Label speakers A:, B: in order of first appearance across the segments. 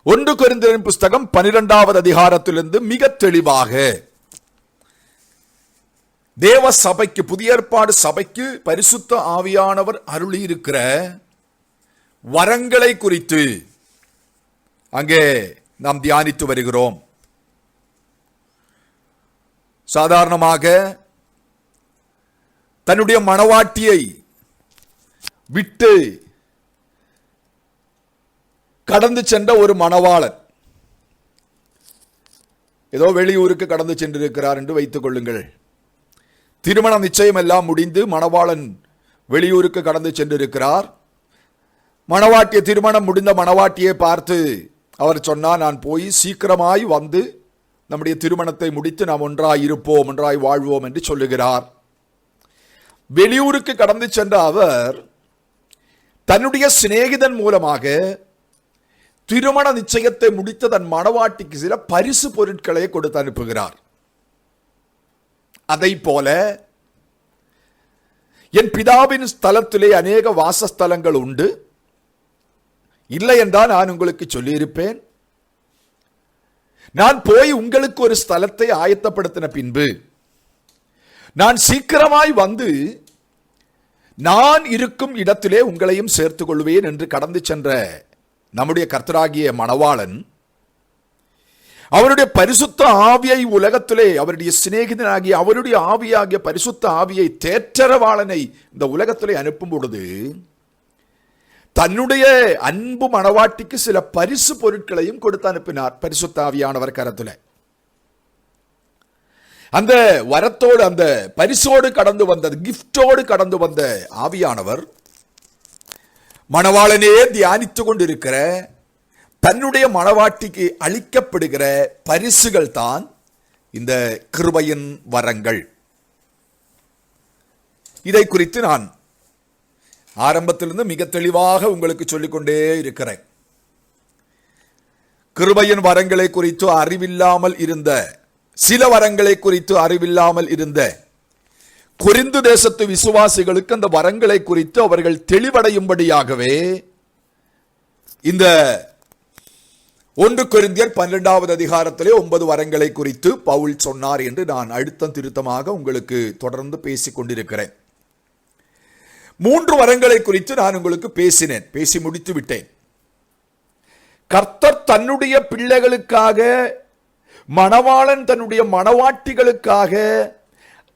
A: ஒன்று கொரிந்தியரின் புஸ்தகம் 12வது அதிகாரத்திலிருந்து மிக தெளிவாக தேவ சபைக்கு, புதிய ஏற்பாடு சபைக்கு பரிசுத்த ஆவியானவர் அருளியிருக்கிற வரங்களை குறித்து அங்கே நாம் தியானித்து வருகிறோம். சாதாரணமாக தன்னுடைய மணவாட்டியை விட்டு கடந்து சென்ற ஒரு மணவாளன் ஏதோ வெளியூருக்கு கடந்து சென்றிருக்கிறார் என்று வைத்துக் கொள்ளுங்கள். திருமண நிச்சயம் எல்லாம் முடிந்து மணவாளன் வெளியூருக்கு கடந்து சென்றிருக்கிறார். மணவாட்டிய திருமணம் முடிந்த மணவாட்டியை பார்த்து அவர் சொன்னார், நான் போய் சீக்கிரமாய் வந்து நம்முடைய திருமணத்தை முடித்து நாம் ஒன்றாய் இருப்போம், ஒன்றாய் வாழ்வோம் என்று சொல்லுகிறார். வெளியூருக்கு கடந்து சென்ற அவர் தன்னுடைய சிநேகிதன் மூலமாக திருமண நிச்சயத்தை முடித்த தன் மணவாட்டிக்கு சில பரிசு பொருட்களை கொடுத்து அனுப்புகிறார். அதை போல என் பிதாவின் ஸ்தலத்திலே அநேக வாசஸ்தலங்கள் உண்டு, இல்லை என்றால் நான் உங்களுக்கு சொல்லியிருப்பேன். நான் போய் உங்களுக்கு ஒரு ஸ்தலத்தை ஆயத்தப்படுத்தின பின்பு நான் சீக்கிரமாய் வந்து நான் இருக்கும் இடத்திலே உங்களையும் சேர்த்துக் கொள்வேன் என்று கடந்து சென்ற நம்முடைய கர்த்தராகிய மணவாளன் அவருடைய பரிசுத்த ஆவியை உலகத்திலே, அவருடைய சிநேகிதனாகிய அவருடைய ஆவியாகிய பரிசுத்த ஆவியை, தேற்றரவாளனை இந்த உலகத்திலே அனுப்பும் பொழுது தன்னுடைய அன்பு மணவாட்டிக்கு சில பரிசு பொருட்களையும் கொடுத்து அனுப்பினார். பரிசுத்த ஆவியானவர் கரத்தில் அந்த வரத்தோடு, அந்த பரிசோடு கடந்து வந்தது, கிஃப்டோடு கடந்து வந்த ஆவியானவர் மணவாளனே தியானித்துக் கொண்டிருக்கிற தன்னுடைய மணவாட்டிக்கு அளிக்கப்படுகிற பரிசுகள் தான் இந்த கிருபையின் வரங்கள். இதை குறித்து நான் ஆரம்பத்திலிருந்து மிக தெளிவாக உங்களுக்கு சொல்லிக்கொண்டே இருக்கிறேன். கிருபையின் வரங்களை குறித்து அறிவில்லாமல் இருந்த, சில வரங்களை குறித்து அறிவில்லாமல் இருந்த கொரிந்து தேசத்து விசுவாசிகளுக்கு அந்த வரங்களை குறித்து அவர்கள் தெளிவடையும்படியாகவே இந்த 1 கொரிந்தியர் 12வது அதிகாரத்திலே 9 வரங்களை குறித்து பவுல் சொன்னார் என்று நான் அழுத்தம் திருத்தமாக உங்களுக்கு தொடர்ந்து பேசிக் கொண்டிருக்கிறேன். 3 வரங்களை குறித்து நான் உங்களுக்கு பேசினேன், பேசி முடித்து விட்டேன். கர்த்தர் தன்னுடைய பிள்ளைகளுக்காக, மணவாளன் தன்னுடைய மணவாட்டிகளுக்காக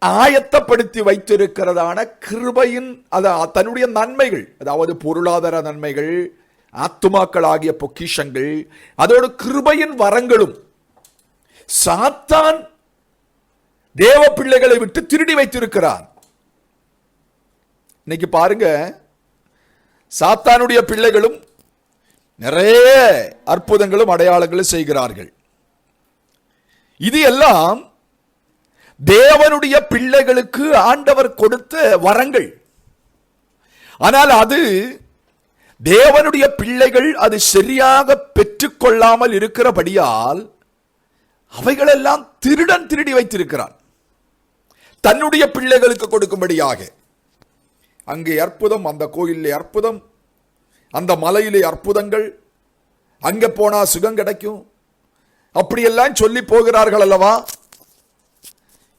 A: ஆயத்தப்படுத்தி வைத்திருக்கிறதான கிருபையின் தன்னுடைய நன்மைகள், அதாவது பொருளாதார நன்மைகள், ஆத்துமாக்கள் ஆகிய பொக்கிஷங்கள், அதோடு கிருபையின் வரங்களும் சாத்தான் தேவ பிள்ளைகளை விட்டு திருடி வைத்திருக்கிறார். இன்னைக்கு பாருங்க, சாத்தானுடைய பிள்ளைகளும் நிறைய அற்புதங்களும் அடையாளங்களும் செய்கிறார்கள். இது எல்லாம் தேவனுடைய பிள்ளைகளுக்கு ஆண்டவர் கொடுத்த வரங்கள். ஆனால் அது தேவனுடைய பிள்ளைகள் அது சரியாக பெற்றுக்கொள்ளாமல் இருக்கிறபடியால் அவைகளெல்லாம் திருடன் திருடி வைத்திருக்கிறான் தன்னுடைய பிள்ளைகளுக்கு கொடுக்கும்படியாக. அங்கே அற்புதம், அந்த கோயிலே அற்புதம், அந்த மலையிலே அற்புதங்கள், அங்கே போனா சுகம் கிடைக்கும், அப்படியெல்லாம் சொல்லி போகிறார்கள் அல்லவா.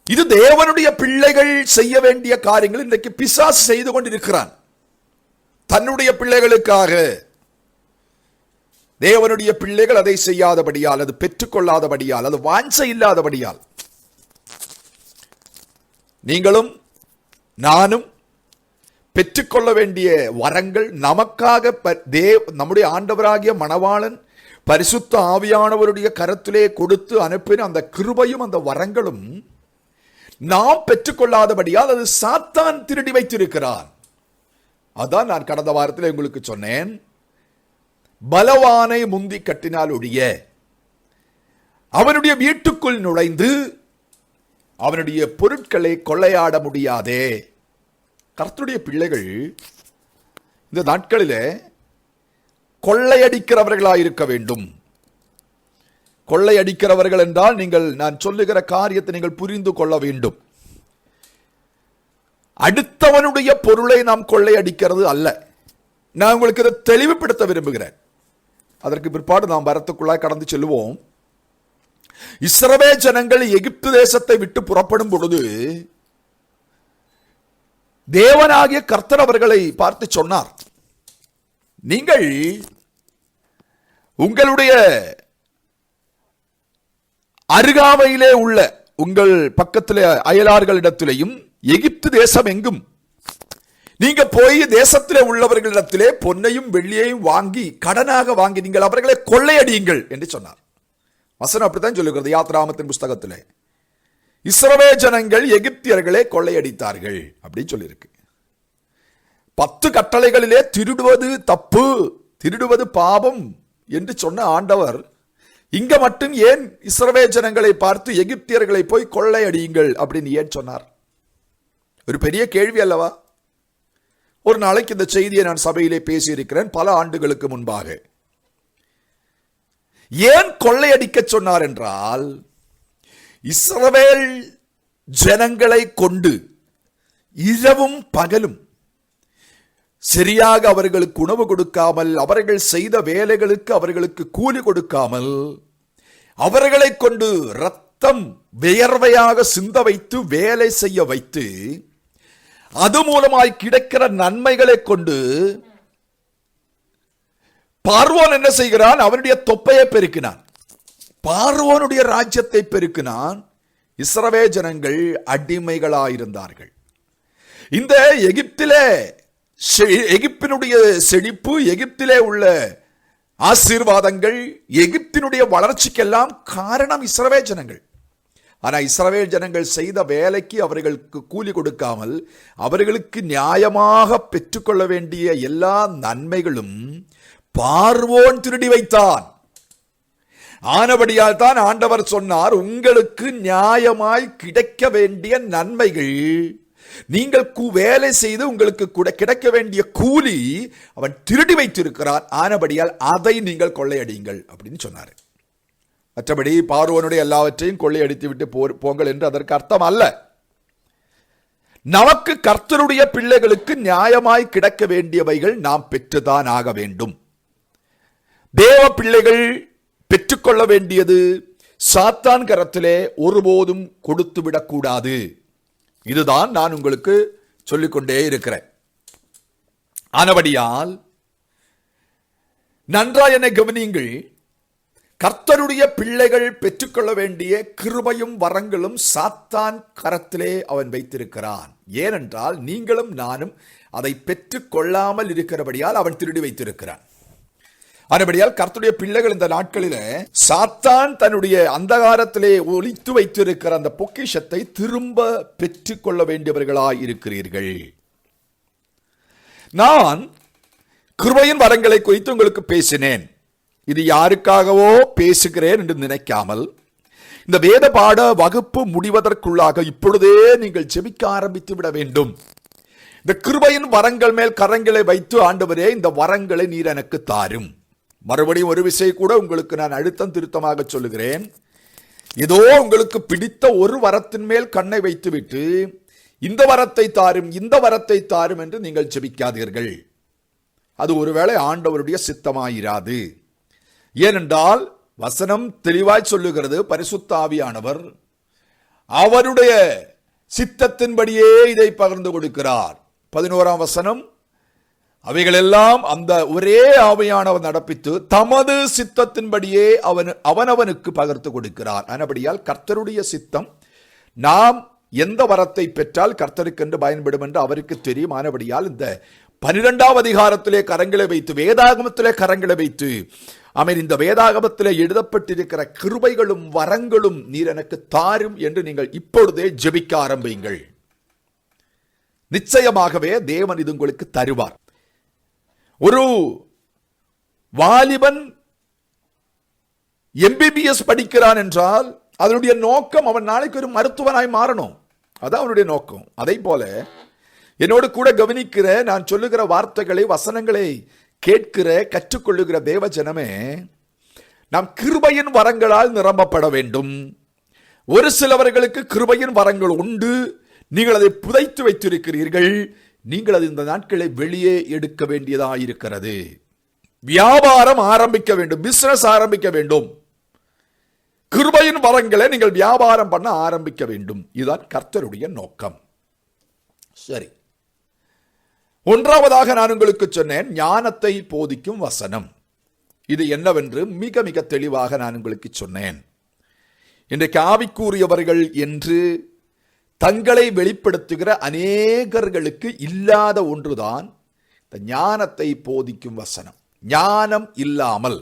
A: இது தேவனுடைய பிள்ளைகள் செய்ய வேண்டிய காரியங்கள் இன்றைக்கு பிசாசு செய்து கொண்டிருக்கிறான் தன்னுடைய பிள்ளைகளுக்காக. தேவனுடைய பிள்ளைகள் அதை செய்யாதபடியால், அது பெற்றுக்கொள்ளாதபடியால், அது வாஞ்சை இல்லாதபடியால் நீங்களும் நானும் பெற்றுக்கொள்ள வேண்டிய வரங்கள் நமக்காக நம்முடைய ஆண்டவராகிய மணவாளன் பரிசுத்த ஆவியானவருடைய கரத்திலே கொடுத்து அனுப்பின அந்த கிருபையும் அந்த வரங்களும் நாம் பெற்றுக்கொள்ளாதபடியால் அது சாத்தான் திருடி வைத்திருக்கிறான். அதான் நான் கடந்த வாரத்தில் உங்களுக்கு சொன்னேன், பலவானை முந்தி கட்டினால் ஒழிய அவனுடைய வீட்டுக்குள் நுழைந்து அவனுடைய பொருட்களை கொள்ளையாட முடியாதே. கர்த்தருடைய பிள்ளைகள் இந்த நாட்களிலே கொள்ளையடிக்கிறவர்களாக இருக்க வேண்டும். கொள்ளையடிக்கிறவர்கள் என்றால் நான் சொல்லுகிற காரியத்தை நீங்கள் புரிந்து கொள்ள வேண்டும். அடுத்தவனுடைய பொருளை நாம் கொள்ளையடிக்கிறது அல்ல. நான் உங்களுக்கு இதை தெளிவுபடுத்த விரும்புகிறேன். அதற்கு பிற்பாடு நாம் வரத்துக்குள்ளாய் கடந்து செல்வோம். இஸ்ரவேல் ஜனங்கள் எகிப்து தேசத்தை விட்டு புறப்படும் பொழுது தேவனாகிய கர்த்தர் அவர்களை பார்த்து சொன்னார், நீங்கள் உங்களுடைய அருகாமையிலே உள்ள உங்கள் பக்கத்திலே அயலார்களிடத்திலேயும் எகிப்து தேசம் எங்கும் நீங்க போய் தேசத்திலே உள்ளவர்களிடத்திலே பொன்னையும் வெள்ளியையும் வாங்கி கடனாக வாங்கி நீங்கள் அவர்களை கொள்ளையடியுங்கள் என்று சொன்னார். வசனம் அப்படித்தான் சொல்லுகிறது யாத்ராகமத்தின் புஸ்தகத்திலே. இஸ்ரவேல் ஜனங்கள் எகிப்தியர்களை கொள்ளையடித்தார்கள் அப்படின்னு சொல்லியிருக்கு. 10 கட்டளைகளிலே திருடுவது தப்பு, திருடுவது பாவம் என்று சொன்ன ஆண்டவர் இங்க மட்டும் ஏன் இஸ்ரவேல் ஜனங்களை பார்த்து எகிப்தியர்களை போய் கொள்ளையடியுங்கள் அப்படின்னு ஏன் சொன்னார்? ஒரு பெரிய கேள்வி அல்லவா? ஒரு நாளைக்கு இந்த செய்தியை நான் சபையிலே பேசியிருக்கிறேன் பல ஆண்டுகளுக்கு முன்பாக. ஏன் கொள்ளையடிக்க சொன்னார் என்றால், இஸ்ரவேல் ஜனங்களை கொண்டு இரவும் பகலும் சரியாக அவர்களுக்கு உணவு கொடுக்காமல், அவர்கள் செய்த வேலைகளுக்கு அவர்களுக்கு கூலி கொடுக்காமல், அவர்களை கொண்டு ரத்தம் வியர்வையாக சிந்த வைத்து வேலை செய்ய வைத்து அது மூலமாய் கிடைக்கிற நன்மைகளை கொண்டு பார்வோன் என்ன செய்கிறான்? அவனுடைய தொப்பையை பெருக்கினான், பார்வோனுடைய ராஜ்யத்தை பெருக்கினான். இஸ்ரவேல் ஜனங்கள் அடிமைகளாயிருந்தார்கள். இந்த எகிப்தினுடைய செழிப்பு, எகிப்திலே உள்ள ஆசீர்வாதங்கள், எகிப்தினுடைய வளர்ச்சிக்கெல்லாம் காரணம் இஸ்ரவேல் ஜனங்கள். ஆனா இஸ்ரவேல் ஜனங்கள் செய்த வேலைக்கு அவர்களுக்கு கூலி கொடுக்காமல் அவர்களுக்கு நியாயமாக பெற்றுக்கொள்ள வேண்டிய எல்லா நன்மைகளும் பார்வோன் திருடி வைத்தான். ஆனபடியால் தான் ஆண்டவர் சொன்னார், உங்களுக்கு நியாயமாய் கிடைக்க வேண்டிய நன்மைகள், நீங்கள் வேலை செய்து உங்களுக்கு கூட கிடைக்க வேண்டிய கூலி அவன் திருடி வைத்திருக்கிறான். ஆனபடியால் அதை நீங்கள் கொள்ளையடியுங்கள் அப்படின்னு சொன்னார். மற்றபடி பார்வோனுடைய எல்லாவற்றையும் கொள்ளையடித்து விட்டு போங்கள் என்று அதற்கு அர்த்தம் அல்ல. நமக்கு கர்த்தருடைய பிள்ளைகளுக்கு நியாயமாய் கிடைக்க வேண்டியவைகள் நாம் பெற்றுதான் ஆக வேண்டும். தேவ பிள்ளைகள் பெற்றுக்கொள்ள வேண்டியது சாத்தான் கரத்திலே ஒருபோதும் கொடுத்து விடக்கூடாது. இதுதான் நான் உங்களுக்கு சொல்லிக்கொண்டே இருக்கிறேன். ஆனபடியால் நன்றாய் என்னை கவனியுங்கள். கர்த்தருடைய பிள்ளைகள் பெற்றுக்கொள்ள வேண்டிய கிருபையும் வரங்களும் சாத்தான் கரத்திலே அவன் வைத்திருக்கிறான். ஏனென்றால் நீங்களும் நானும் அதை பெற்றுக்கொள்ளாமல் இருக்கிறபடியால் அவன் திருடி வைத்திருக்கிறான். அதுபடியால் கர்த்தருடைய பிள்ளைகள் இந்த நாட்களிலே சாத்தான் தன்னுடைய அந்தகாரத்திலே ஒளித்து வைத்திருக்கிற அந்த பொக்கிஷத்தை திரும்ப பெற்றுக்கொள்ள வேண்டியவர்களாய் இருக்கிறீர்கள். நான் கிருபையின் வரங்களை குறித்து உங்களுக்கு பேசினேன். இது யாருக்காகவோ பேசுகிறேன் என்று நினைக்காமல், இந்த வேத பாட வகுப்பு முடிவதற்குள்ளாக இப்பொழுதே நீங்கள் ஜெபிக்க ஆரம்பித்து விட வேண்டும். இந்த கிருபையின் வரங்கள் மேல் கரங்களை வைத்து, ஆண்டவரே இந்த வரங்களை நீர் எனக்கு தாரும். மறுபடியும் ஒரு விஷயம் கூட உங்களுக்கு நான் அழுத்தம் திருத்தமாக சொல்லுகிறேன். ஏதோ உங்களுக்கு பிடித்த ஒரு வரத்தின் மேல் கண்ணை வைத்துவிட்டு இந்த வரத்தை தாரும், இந்த வரத்தை தாரும் என்று நீங்கள் ஜெபிக்காதீர்கள். அது ஒருவேளை ஆண்டவருடைய சித்தமாயிராது. ஏனென்றால் வசனம் தெளிவாய் சொல்லுகிறது, பரிசுத்த ஆவியானவர் அவருடைய சித்தத்தின்படியே இதை பகிர்ந்து கொடுக்கிறார். 11ஆம் வசனம், அவைகளெல்லாம் அந்த ஒரே ஆவியானவர் நடப்பித்து தமது சித்தத்தின்படியே அவனவனுக்கு பகிர்ந்து கொடுக்கிறார். ஆனபடியால் கர்த்தருடைய சித்தம் நாம் எந்த வரத்தை பெற்றால் கர்த்தருக்கென்று பயன்படும் என்று அவருக்கு தெரியும். ஆனபடியால் இந்த 12ஆம் அதிகாரத்திலே கரங்களை வைத்து, வேதாகமத்திலே கரங்களை வைத்து, இந்த வேதாகமத்திலே எழுதப்பட்டிருக்கிற கிருபைகளும் வரங்களும் நீர் எனக்கு தாரும் என்று நீங்கள் இப்பொழுதே ஜெபிக்க ஆரம்பியுங்கள். நிச்சயமாகவே தேவன் இது உங்களுக்கு தருவார். ஒரு வாலிபன் MBBS படிக்கிறான் என்றால் அதனுடைய நோக்கம் அவன் நாளைக்கு ஒரு மருத்துவனாய் மாறணும். அதான் அவனுடைய நோக்கம். அதை போல என்னோடு கூட கவனிக்கிற, நான் சொல்லுகிற வார்த்தைகளை, வசனங்களை கேட்கிற, கற்றுக்கொள்ளுகிற தேவ ஜனமே, நாம் கிருபையின் வரங்களால் நிரம்பப்பட வேண்டும். ஒரு சிலவர்களுக்கு கிருபையின் வரங்கள் உண்டு, நீங்கள் அதை புதைத்து வைத்திருக்கிறீர்கள். நீங்கள் அது இந்த நாட்களை வெளியே எடுக்க வேண்டியதாக இருக்கிறது. வியாபாரம் ஆரம்பிக்க வேண்டும், பிசினஸ் ஆரம்பிக்க வேண்டும். கிருபையின் வரங்களை நீங்கள் வியாபாரம் பண்ண ஆரம்பிக்க வேண்டும். இதுதான் கர்த்தருடைய நோக்கம். சரி, ஒன்றாவதாக நான் உங்களுக்கு சொன்னேன், ஞானத்தை போதிக்கும் வசனம். இது என்னவென்று மிக மிக தெளிவாக நான் உங்களுக்கு சொன்னேன். இன்றைக்கு ஆவிக்குரியவர்கள் என்று தங்களை வெளிப்படுத்துகிற அநேகர்களுக்கு இல்லாத ஒன்றுதான் இந்த ஞானத்தை போதிக்கும் வசனம். ஞானம் இல்லாமல்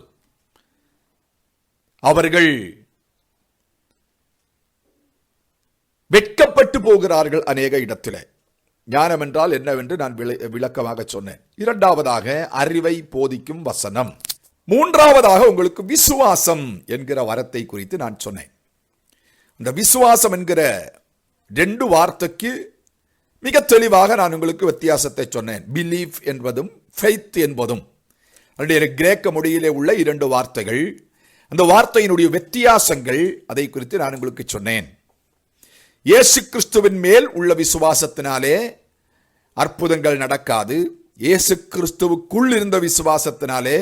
A: அவர்கள் வெட்கப்பட்டு போகிறார்கள் அநேக இடத்திலே. ஞானம் என்றால் என்னவென்று நான் விளக்கமாக சொன்னேன். இரண்டாவதாக அறிவை போதிக்கும் வசனம். மூன்றாவதாக உங்களுக்கு விசுவாசம் என்கிற வரத்தை குறித்து நான் சொன்னேன். இந்த விசுவாசம் என்கிற 2 வார்த்தைக்கு மிக தெளிவாக நான் உங்களுக்கு வித்தியாசத்தை சொன்னேன். பிலீஃப் என்பதும் ஃபெய்த் என்பதும் கிரேக்க மொழியிலே உள்ள 2 வார்த்தைகள். அந்த வார்த்தையினுடைய வித்தியாசங்கள் அதை குறித்து நான் உங்களுக்கு சொன்னேன். இயேசு கிறிஸ்துவின் மேல் உள்ள விசுவாசத்தினாலே அற்புதங்கள் நடக்காது. இயேசு கிறிஸ்துவுக்குள் இருந்த விசுவாசத்தினாலே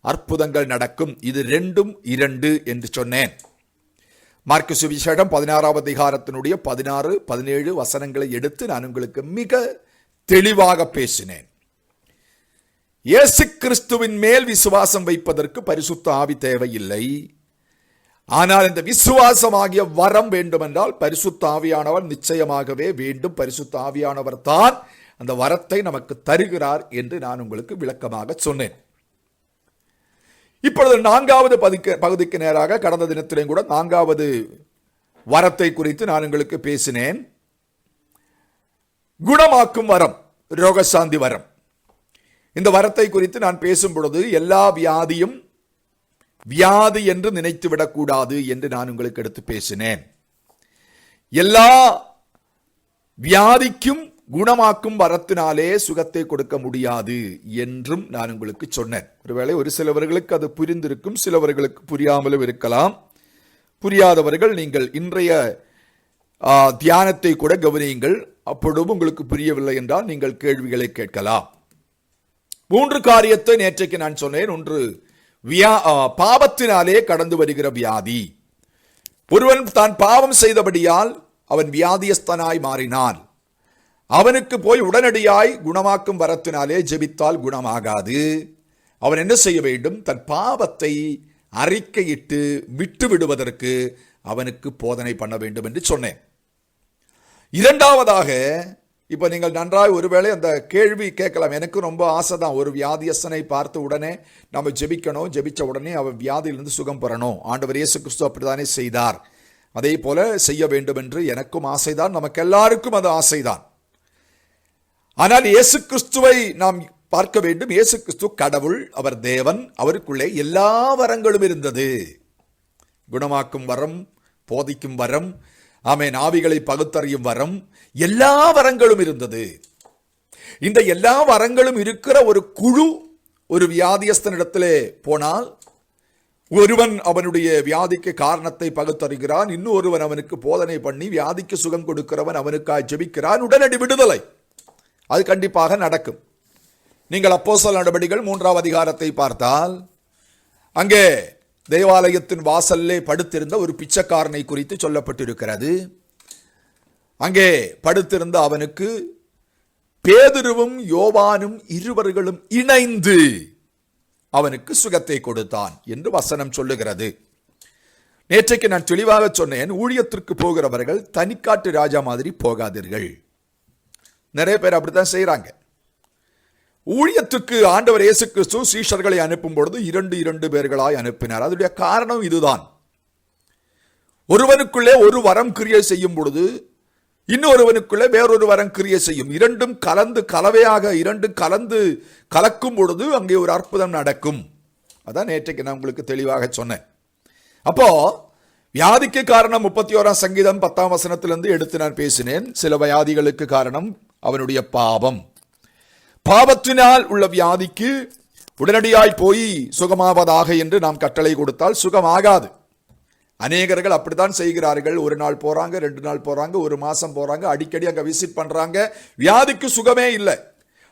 A: அற்புதங்கள் நடக்கும். இது 2 என்று சொன்னேன். மார்க்கு சுவிசேஷம் 16ஆம் அதிகாரத்தினுடைய 16, 17 வசனங்களை எடுத்து நான் உங்களுக்கு மிக தெளிவாக பேசினேன். இயேசு கிறிஸ்துவின் மேல் விசுவாசம் வைப்பதற்கு பரிசுத்த ஆவி தேவையில்லை. ஆனால் இந்த விசுவாசமாகிய வரம் வேண்டுமென்றால் பரிசுத்த ஆவியானவர் நிச்சயமாகவே வேண்டும். பரிசுத்த ஆவியானவர் தான் அந்த வரத்தை நமக்கு தருகிறார் என்று நான் உங்களுக்கு விளக்கமாக சொன்னேன். இப்பொழுது 4வது பகுதிக்கு நேராக கடந்த தினத்திலேயும் கூட 4வது வரத்தை குறித்து நான் உங்களுக்கு பேசினேன். குணமாக்கும் வரம், ரோகசாந்தி வரம். இந்த வரத்தை குறித்து நான் பேசும் பொழுது எல்லா வியாதியும் வியாதி என்று நினைத்து விடக்கூடாது என்று நான் உங்களுக்கு எடுத்து பேசினேன். எல்லா வியாதிக்கும் குணமாக்கும் வரத்தினாலே சுகத்தை கொடுக்க முடியாது என்றும் நான் உங்களுக்கு சொன்னேன். ஒருவேளை ஒரு சிலவர்களுக்கு அது புரிந்திருக்கும், சிலவர்களுக்கு புரியாமலும் இருக்கலாம். புரியாதவர்கள் நீங்கள் இன்றைய தியானத்தை கூட கவனியுங்கள். அப்பொழுதும் உங்களுக்கு புரியவில்லை என்றால் நீங்கள் கேள்விகளை கேட்கலாம். 3 காரியத்தை நேற்றைக்கு நான் சொன்னேன். ஒன்று, பாவத்தினாலே கடந்து வருகிற வியாதி. ஒருவன் தான் பாவம் செய்தபடியால் அவன் வியாதியஸ்தனாய் மாறினான். அவனுக்கு போய் உடனடியாய் குணமாக்கும் வரத்தினாலே ஜெபித்தால் குணமாகாது. அவன் என்ன செய்ய வேண்டும்? தன் பாவத்தை அறிக்கையிட்டு விட்டு விடுவதற்கு அவனுக்கு போதனை பண்ண வேண்டும் என்று சொன்னேன். இரண்டாவதாக, இப்ப நீங்கள் நன்றாய் ஒருவேளை அந்த கேள்வி கேட்கலாம். எனக்கு ரொம்ப ஆசை தான், ஒரு வியாதியஸ்தனை பார்த்து உடனே நம்ம ஜெபிக்கணும், ஜெபிச்ச உடனே அவன் வியாதியிலிருந்து சுகம் பெறணும். ஆண்டவர் இயேசு கிறிஸ்து அப்படித்தானே செய்தார். அதே போல செய்ய வேண்டும் என்று எனக்கும் ஆசைதான், நமக்கு எல்லாருக்கும் அது ஆசைதான். ஆனால் இயேசு கிறிஸ்துவை நாம் பார்க்க வேண்டும். இயேசு கிறிஸ்து கடவுள், அவர் தேவன், அவருக்குள்ளே எல்லா வரங்களும் இருந்தது. குணமாக்கும் வரம், போதிக்கும் வரம், ஆமென், ஆவிகளை பகுத்தறியும் வரம், எல்லா வரங்களும் இருந்தது. இந்த எல்லா வரங்களும் இருக்கிற ஒரு குழு ஒரு வியாதியஸ்தனிடத்திலே போனால், ஒருவன் அவனுடைய வியாதிக்கு காரணத்தை பகுத்தறிகிறான், இன்னொருவன் அவனுக்கு போதனை பண்ணி வியாதிக்கு சுகம் கொடுக்கிறவன் அவனுக்காக ஜெபிக்கிறான். உடனடி விடுதலை அது கண்டிப்பாக நடக்கும். நீங்கள் அப்போஸ்தலர் நடபடிகள் 3ஆம் அதிகாரத்தை பார்த்தால், அங்கே தேவாலயத்தின் வாசல்லே படுத்திருந்த ஒரு பிச்சைக்காரனை குறித்து சொல்லப்பட்டிருக்கிறது. அங்கே படுத்திருந்த அவனுக்கு பேதுருவும் யோவானும் இருவர்களும் இணைந்து அவனுக்கு சுகத்தை கொடுத்தான் என்று வசனம் சொல்லுகிறது. நேற்றைக்கு நான் தெளிவாக சொன்னேன், ஊழியத்திற்கு போகிறவர்கள் தனிக்காட்டு ராஜா மாதிரி போகாதீர்கள். நிறைய பேர் அப்படித்தான் செய்யறாங்க. ஊழியத்துக்கு ஆண்டவர் இயேசு கிறிஸ்து சீஷர்களை அனுப்பும் பொழுது 2 பேர்களாய் அனுப்பினார். அதனுடைய காரணம் இதுதான். ஒருவனுக்குள்ளே ஒரு வரம் கிரியை செய்யும் பொழுது இன்னொருவனுக்குள்ளே வேறொரு வரம் கிரியை செய்யும். 2 கலந்து கலவையாக 2 கலந்து கலக்கும் பொழுது அங்கே ஒரு அற்புதம் நடக்கும். அதான் நேற்றைக்கு நான் உங்களுக்கு தெளிவாக சொன்னேன். அப்போ வியாதிக்கு காரணம் 31ஆம் சங்கீதம் 10ஆம் வசனத்திலிருந்து எடுத்து நான் பேசினேன். சில வியாதிகளுக்கு காரணம் அவனுடைய பாவம். பாவத்தினால் உள்ள வியாதிக்கு உடனடியாய் போய் சுகமாவதாக என்று நாம் கட்டளை கொடுத்தால் சுகமாகாது. அநேகர்கள் அப்படித்தான் செய்கிறார்கள். ஒரு நாள் போறாங்க, 2 நாள் போறாங்க, 1 மாசம் போறாங்க, அடிக்கடி அங்க விசிட் பண்றாங்க, வியாதிக்கு சுகமே இல்லை.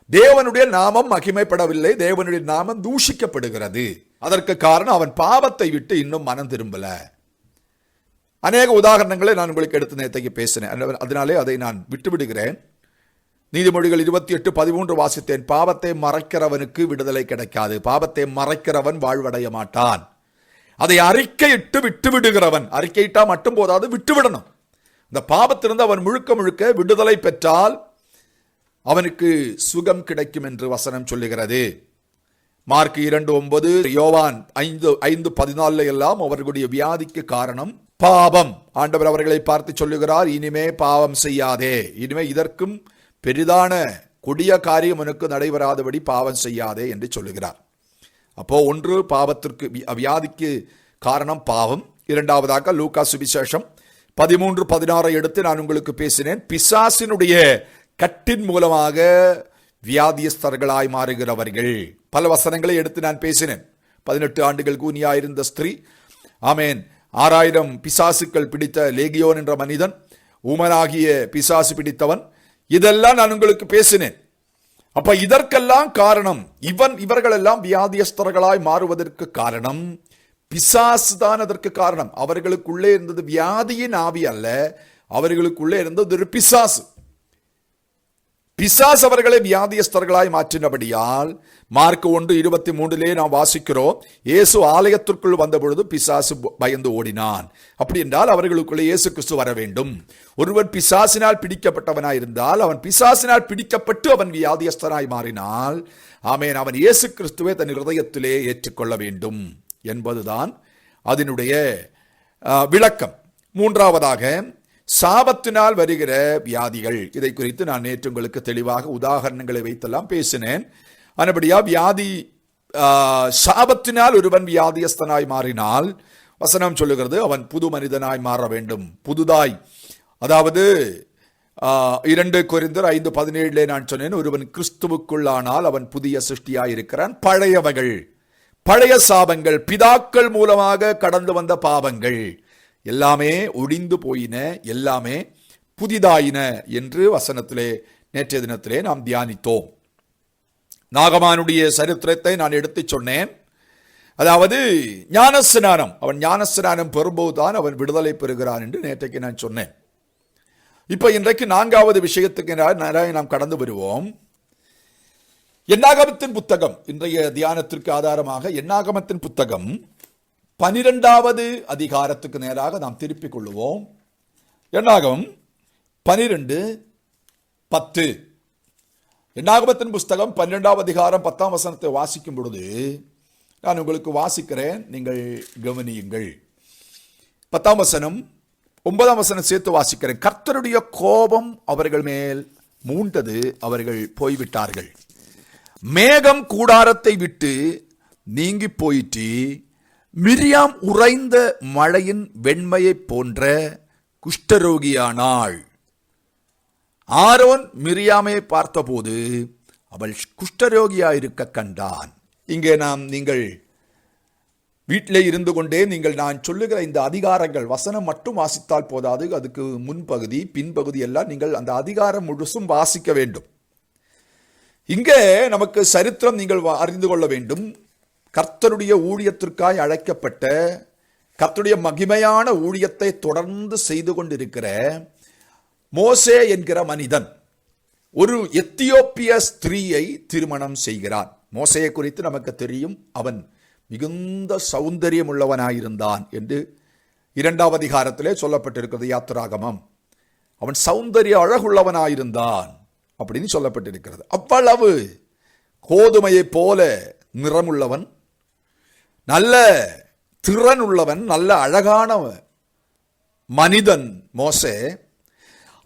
A: தேவனுடைய நாமம் மகிமைப்படவில்லை, தேவனுடைய நாமம் தூஷிக்கப்படுகிறது. அதற்கு காரணம் அவன் பாவத்தை விட்டு இன்னும் மனம் திரும்பல. அநேக உதாரணங்களை நான் உங்களுக்கு எடுத்து நேற்றைக்கு பேசினேன், அதனாலே அதை நான் விட்டுவிடுகிறேன். நீதிமொழிகள் 28:13 வாசித்தேன். பாவத்தை மறைக்கிறவனுக்கு விடுதலை கிடைக்காது, பாவத்தை மறைக்கிறவன் வாழ்வடைய மாட்டான். அதை அறிக்கையிட்டு விட்டு விடுகிறவன், அறிக்கையிட்டா மட்டும் போதாது, விட்டுவிடணும். இந்த பாவத்திலிருந்து அவன் முழுக்க முழுக்க விடுதலை பெற்றால் அவனுக்கு சுகம் கிடைக்கும் என்று வசனம் சொல்லுகிறது. மார்க் 2:9, யோவான் 5:14 எல்லாம் அவர்களுடைய வியாதிக்கு காரணம் பாவம். ஆண்டவர் அவர்களை பார்த்து சொல்லுகிறார், இனிமே பாவம் செய்யாதே, இனிமே இதற்கும் பெரிதான கொடிய காரியம் உனக்கு நடைபெறாதபடி பாவம் செய்யாதே என்று சொல்லுகிறார். அப்போ ஒன்று, பாவத்திற்கு வியாதிக்கு காரணம் பாவம். இரண்டாவதாக லூக்கா சுவிசேஷம் 13:16 எடுத்து நான் உங்களுக்கு பேசினேன். பிசாசினுடைய கட்டின் மூலமாக வியாதியஸ்தர்களாய் மாறுகிறவர்கள். பல வசனங்களை எடுத்து நான் பேசினேன். 18 ஆண்டுகள் கூனியாயிருந்த ஸ்திரீ, ஆமேன், 6000 பிசாசுக்கள் பிடித்த லேகியோன் என்ற மனிதன், ஊமனாகிய பிசாசு பிடித்தவன், இதெல்லாம் நான் உங்களுக்கு பேசினேன். அப்ப இதற்கெல்லாம் காரணம் இவர்களெல்லாம் வியாதியஸ்தர்களாய் மாறுவதற்கு காரணம் பிசாசு தான். அதற்கு காரணம் அவர்களுக்குள்ளே இருந்தது வியாதியின் ஆவி அல்ல, அவர்களுக்குள்ளே இருந்தது ஒரு பிசாசு. பிசாசு அவர்களை வியாதியஸ்தர்களாய் மாற்றினபடியால் மார்க் 1:23 நாம் வாசிக்கிறோம், இயேசு ஆலயத்திற்குள் வந்த பொழுது பிசாசு பயந்து ஓடினான். அப்படி என்றால் அவர்களுக்குள்ளே இயேசு கிறிஸ்து வர வேண்டும். ஒருவன் பிசாசினால் பிடிக்கப்பட்டவனாய் இருந்தால், அவன் பிசாசினால் பிடிக்கப்பட்டு அவன் வியாதியஸ்தனாய் மாறினால், ஆமேன், அவன் இயேசு கிறிஸ்துவை தன் இருதயத்திலே ஏற்றுக்கொள்ள வேண்டும் என்பதுதான் அதனுடைய விளக்கம். மூன்றாவதாக, சாபத்தினால் வருகிற வியாதிகள். இதை குறித்து நான் நேற்று உங்களுக்கு தெளிவாக உதாரணங்களை வைத்தெல்லாம் பேசினேன். அதுபடியா வியாதி, சாபத்தினால் ஒருவன் வியாதியஸ்தனாய் மாறினால் வசனம் சொல்லுகிறது அவன் புது மனிதனாய் மாற வேண்டும். புதுதாய், அதாவது 2 கொரிந்தியர் 5:17 நான் சொன்னேன், ஒருவன் கிறிஸ்துவுக்குள்ளானால் அவன் புதிய சிருஷ்டியாய் இருக்கிறான். பழையவைகள், பழைய சாபங்கள், பிதாக்கள் மூலமாக கடந்து வந்த பாவங்கள் எல்லாமே ஒடிந்து போயின, எல்லாமே புதிதாயின என்று வசனத்திலே நேற்றைய தினத்திலே நாம் தியானித்தோம். நாகமானுடைய சரித்திரத்தை நான் எடுத்து சொன்னேன். அதாவது ஞானஸ்நானம், அவன் ஞானஸ்நானம் பெறும்போதுதான் அவன் விடுதலை பெறுகிறான் என்று நேற்றைக்கு நான் சொன்னேன். இப்ப இன்றைக்கு 4வது விஷயத்துக்கு நாம் கடந்து வருவோம். என்னாகமத்தின் புத்தகம், இன்றைய தியானத்திற்கு ஆதாரமாக என்னாகமத்தின் புத்தகம் 12வது அதிகாரத்துக்கு நேராக நாம் திருப்பிக் கொள்ளுவோம். என்னாகமம் 12:10. என்னாகமத்தின் புஸ்தகம் 12வது அதிகாரம் 10ஆம் வசனத்தை வாசிக்கும் பொழுது நான் உங்களுக்கு வாசிக்கிறேன், நீங்கள் கவனியுங்கள். 10ஆம் வசனம் 9ஆம் வசனம் சேர்த்து வாசிக்கிறேன். கர்த்தருடைய கோபம் அவர்கள் மேல் மூண்டது, அவர்கள் போய்விட்டார்கள். மேகம் கூடாரத்தை விட்டு நீங்கி போயிட்டு மிரியாம் உறைந்த மழையின் வெண்மையை போன்ற குஷ்டரோகியானாள். ஆரோன் மிரியாமை பார்த்தபோது அவள் குஷ்டரோகியாயிருக்க கண்டான். இங்கே நீங்கள் வீட்டிலே இருந்து கொண்டே நான் சொல்லுகிற இந்த அதிகாரங்கள், வசனம் மட்டும் வாசித்தால் போதாது, அதுக்கு முன்பகுதி பின்பகுதி எல்லாம் நீங்கள் அந்த அதிகாரம் முழுசும் வாசிக்க வேண்டும். இங்கே நமக்கு சரித்திரம் நீங்கள் அறிந்து கொள்ள வேண்டும். கர்த்தருடைய ஊழியத்திற்காய் அழைக்கப்பட்ட, கர்த்தருடைய மகிமையான ஊழியத்தை தொடர்ந்து செய்து கொண்டிருக்கிற மோசே என்கிற மனிதன் ஒரு எத்தியோப்பிய ஸ்திரீயை திருமணம் செய்கிறான். மோசேயை குறித்து நமக்கு தெரியும், அவன் மிகுந்த சௌந்தரியம் உள்ளவனாயிருந்தான் என்று 2வது அதிகாரத்திலே சொல்லப்பட்டிருக்கிறது. யாத்திராகமம், அவன் சௌந்தரிய அழகுள்ளவனாயிருந்தான் அப்படின்னு சொல்லப்பட்டிருக்கிறது. அவ்வளவு கோதுமையை போல நிறமுள்ளவன், நல்ல திறன் உள்ளவன், நல்ல அழகான மனிதன் மோசே.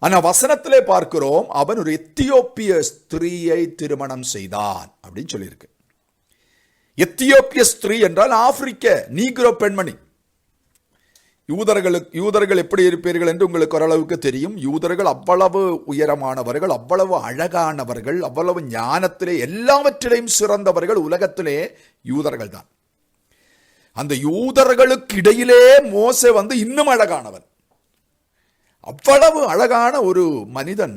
A: ஆனா வசனத்திலே பார்க்கிறோம், அவன் ஒரு எத்தியோப்பிய ஸ்திரீயை திருமணம் செய்தான் அப்படின்னு சொல்லியிருக்கு. எத்தியோப்பிய ஸ்திரீ என்றால் ஆப்பிரிக்க நீக்ரோ பெண்மணி. யூதர்கள் எப்படி இருப்பீர்கள் என்று உங்களுக்கு ஓரளவுக்கு தெரியும். யூதர்கள் அவ்வளவு உயரமானவர்கள், அவ்வளவு அழகானவர்கள், அவ்வளவு ஞானத்திலே எல்லாவற்றிலையும் சிறந்தவர்கள் உலகத்திலே யூதர்கள் தான். அந்த யூதர்களுக்கு இடையிலே மோசே இன்னும் அழகானவன். அவ்வளவு அழகான ஒரு மனிதன்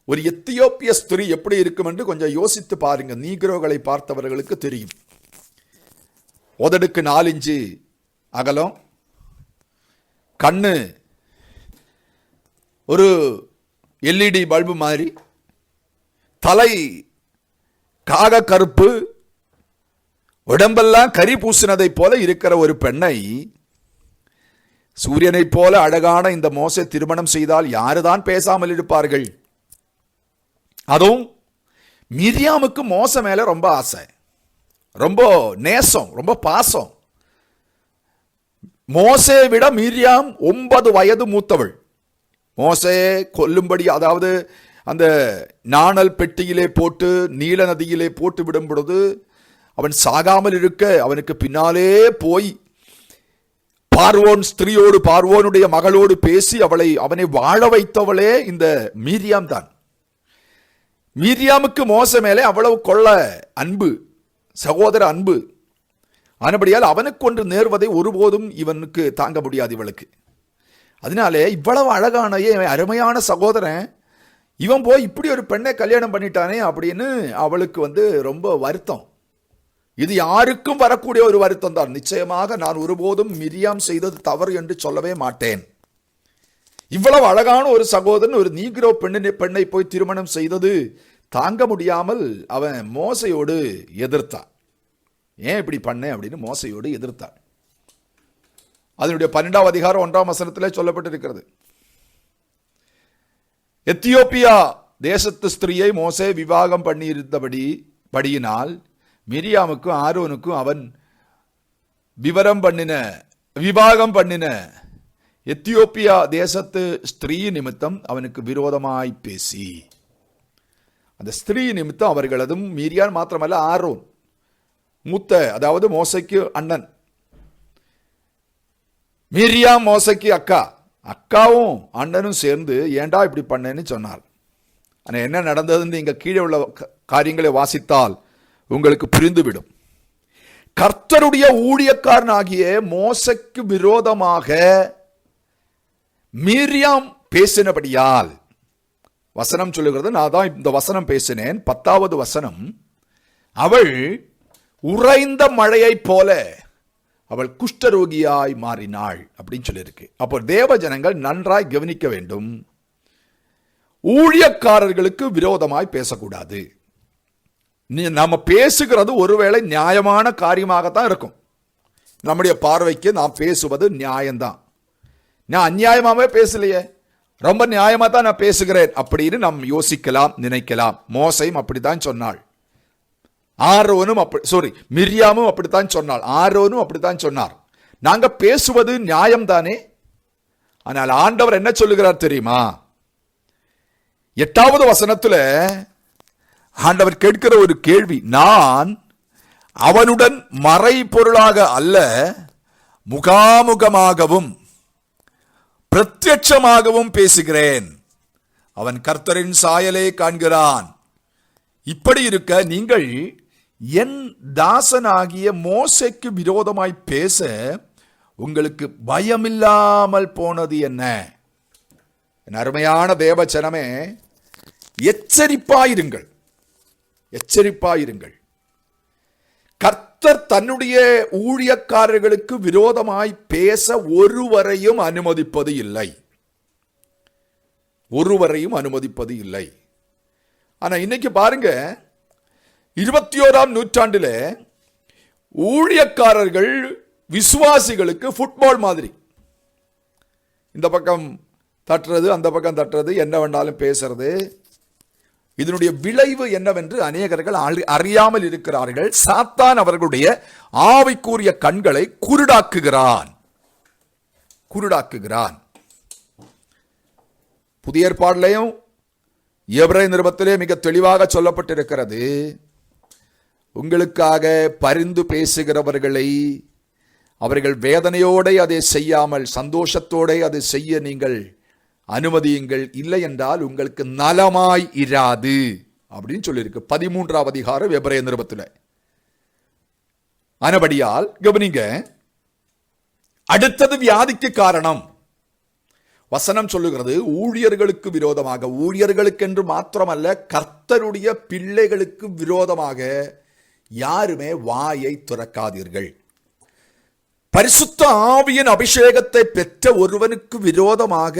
A: ஒரு எத்தியோப்பிய ஸ்திரீ எப்படி இருக்கும் என்று கொஞ்சம் யோசித்து பாருங்க. நீக்ரோகளை பார்த்தவர்களுக்கு தெரியும். உதடுக்கு 4 இன்ச்சு அகலம், கண்ணு ஒரு எல்இடி பல்பு மாதிரி, தலை காக கருப்பு, உடம்பெல்லாம் கரி பூசினதை போல இருக்கிற ஒரு பெண்ணை சூரியனை போல அழகான இந்த மோசே திருமணம் செய்தால் யாருதான் பேசாமல் இருப்பார்கள்? அதுவும் மிரியாமுக்கு மோசே மேல ரொம்ப ஆசை, ரொம்ப நேசம், ரொம்ப பாசம். மோசே விட மிரியாம் 9 வயது மூத்தவள். மோசே கொல்லும்படி, அதாவது அந்த நாணல் பெட்டியிலே போட்டு நீல நதியிலே போட்டு விடும் பொழுது அவன் சாகாமல் இருக்க அவனுக்கு பின்னாலே போய் பார்வோன் ஸ்திரீயோடு, பார்வோனுடைய மகளோடு பேசி அவனை வாழ வைத்தவளே இந்த மிரியாம் தான். மிரியாமுக்கு மோசே மேலே அவ்வளவு கொள்ள அன்பு, சகோதர அன்பு. ஆனபடியால் அவனுக்கு ஒன்று நேர்வதை ஒருபோதும் இவனுக்கு தாங்க முடியாது இவளுக்கு. அதனாலே இவ்வளவு அழகான அருமையான சகோதரன் இவன் போய் இப்படி ஒரு பெண்ணை கல்யாணம் பண்ணிட்டானே அப்படின்னு அவளுக்கு ரொம்ப வருத்தம். இது யாருக்கும் வரக்கூடிய ஒரு வருத்தம் தான். நிச்சயமாக நான் ஒருபோதும் மிரியாம் செய்தது தவறு என்று சொல்லவே மாட்டேன். இவ்வளவு அழகான ஒரு சகோதரன் ஒரு நீக்ரோ பெண்ணை போய் திருமணம் செய்தது தாங்க முடியாமல் அவன் மோசையோடு எதிர்த்தான். ஏன் இப்படி பண்ணேன் அப்படின்னு மோசையோடு எதிர்த்தான். அதனுடைய 12ஆம் அதிகாரம் 1ஆம் வசனத்திலே சொல்லப்பட்டிருக்கிறது. எத்தியோப்பியா தேசத்து ஸ்திரீயை மோசே விவாகம் பண்ணியிருந்தபடியினால் மிரியாமுக்கும் ஆரோனுக்கும் அவன் விவாகம் பண்ணின எத்தியோப்பியா தேசத்து ஸ்திரீ நிமித்தம் அவனுக்கு விரோதமாய் பேசி, அந்த ஸ்திரீ நிமித்தம் அவர்களதும் மிரியாம் மாத்திரமல்ல ஆரோன் மூத்த, அதாவது மோசைக்கு அண்ணன், மிரியாம் மோசைக்கு அக்கா, அக்காவும் அண்ணனும் சேர்ந்து ஏண்டா இப்படி பண்ணேன்னு சொன்னார். ஆனால் என்ன நடந்ததுன்னு இங்க கீழே உள்ள காரியங்களை வாசித்தால் உங்களுக்கு புரிந்துவிடும். கர்த்தருடைய ஊழியக்காரனாகிய மோசைக்கு விரோதமாக மிரியாம் பேசினபடியால், வசனம் சொல்லுகிறது, நான் தான் இந்த வசனம் பேசினேன், 10வது வசனம், அவள் உறைந்த மழையை போல அவள் குஷ்டரோகியாய் மாறினாள் அப்படின்னு சொல்லியிருக்கு. அப்போ தேவ ஜனங்கள் நன்றாய் கவனிக்க வேண்டும். ஊழியக்காரர்களுக்கு விரோதமாய் பேசக்கூடாது. நாம பேசுகிறது ஒருவேளை நியாயமான காரியமாகத்தான் இருக்கும். நம்முடைய பார்வைக்கு நாம் பேசுவது நியாயம்தான். நான் அநியாயமாவே பேசலையே, ரொம்ப நியாயமா தான் நான் பேசுகிறேன் அப்படின்னு நாம் யோசிக்கலாம், நினைக்கலாம். மோசையும் அப்படித்தான் சொன்னாள், ஆரோனும் மிரியாமும் அப்படித்தான் சொன்னாள், ஆரோனும் அப்படித்தான் சொன்னார். நாங்க பேசுவது நியாயம்தானே. ஆனால் ஆண்டவர் என்ன சொல்லுகிறார் தெரியுமா? 8வது வசனத்துல ஆண்டவர் கேட்கிற ஒரு கேள்வி, நான் அவனுடன் மறைபொருளாக அல்ல, முகாமுகமாகவும் பிரத்யட்சமாகவும் பேசுகிறேன். அவன் கர்த்தரின் சாயலை காண்கிறான். இப்படி இருக்க நீங்கள் என் தாசனாகிய மோசேக்கு விரோதமாய் பேச உங்களுக்கு பயமில்லாமல் போனது என்ன? என் அருமையான தேவச்சனமே, எச்சரிப்பாயிருங்கள், எச்சரிப்பாயிருங்கள். கர்த்தர் தன்னுடைய ஊழியக்காரர்களுக்கு விரோதமாய் பேச ஒருவரையும் அனுமதிப்பது இல்லை, ஒருவரையும் அனுமதிப்பது இல்லை. ஆனா இன்னைக்கு பாருங்க, 21ஆம் நூற்றாண்டில் ஊழியக்காரர்கள் விசுவாசிகளுக்கு ஃபுட்பால் மாதிரி இந்த பக்கம் தட்டுறது, அந்த பக்கம் தட்டுறது, என்ன வேண்டாலும் பேசுறது. இதனுடைய விளைவு என்னவென்று அநேகர்கள் அறியாமல் இருக்கிறார்கள். சாத்தான் அவர்களுடைய ஆவிக்குரிய கண்களை குருடாக்குகிறான். புதிய ஏற்பாட்டிலையும் எபிரேயர் நிருபத்திலே மிக தெளிவாக சொல்லப்பட்டிருக்கிறது, உங்களுக்காக பரிந்து பேசுகிறவர்களை அவர்கள் வேதனையோடு அதை செய்யாமல் சந்தோஷத்தோடு அதை செய்ய நீங்கள் அனுமதியுங்கள், இல்லை என்றால் உங்களுக்கு நலமாய் இராது அப்படின்னு சொல்லியிருக்கு 13ஆம் அதிகாரம் எபிரேயர் நிருபத்தில். ஆனபடியால் கவனிங்க, அடுத்தது வியாதிக்கு காரணம். வசனம் சொல்லுகிறது ஊழியர்களுக்கு விரோதமாக, ஊழியர்களுக்கென்று மாத்திரமல்ல கர்த்தருடைய பிள்ளைகளுக்கு விரோதமாக யாருமே வாயை துறக்காதீர்கள். பரிசுத்த ஆவியின் அபிஷேகத்தை பெற்ற ஒருவனுக்கு விரோதமாக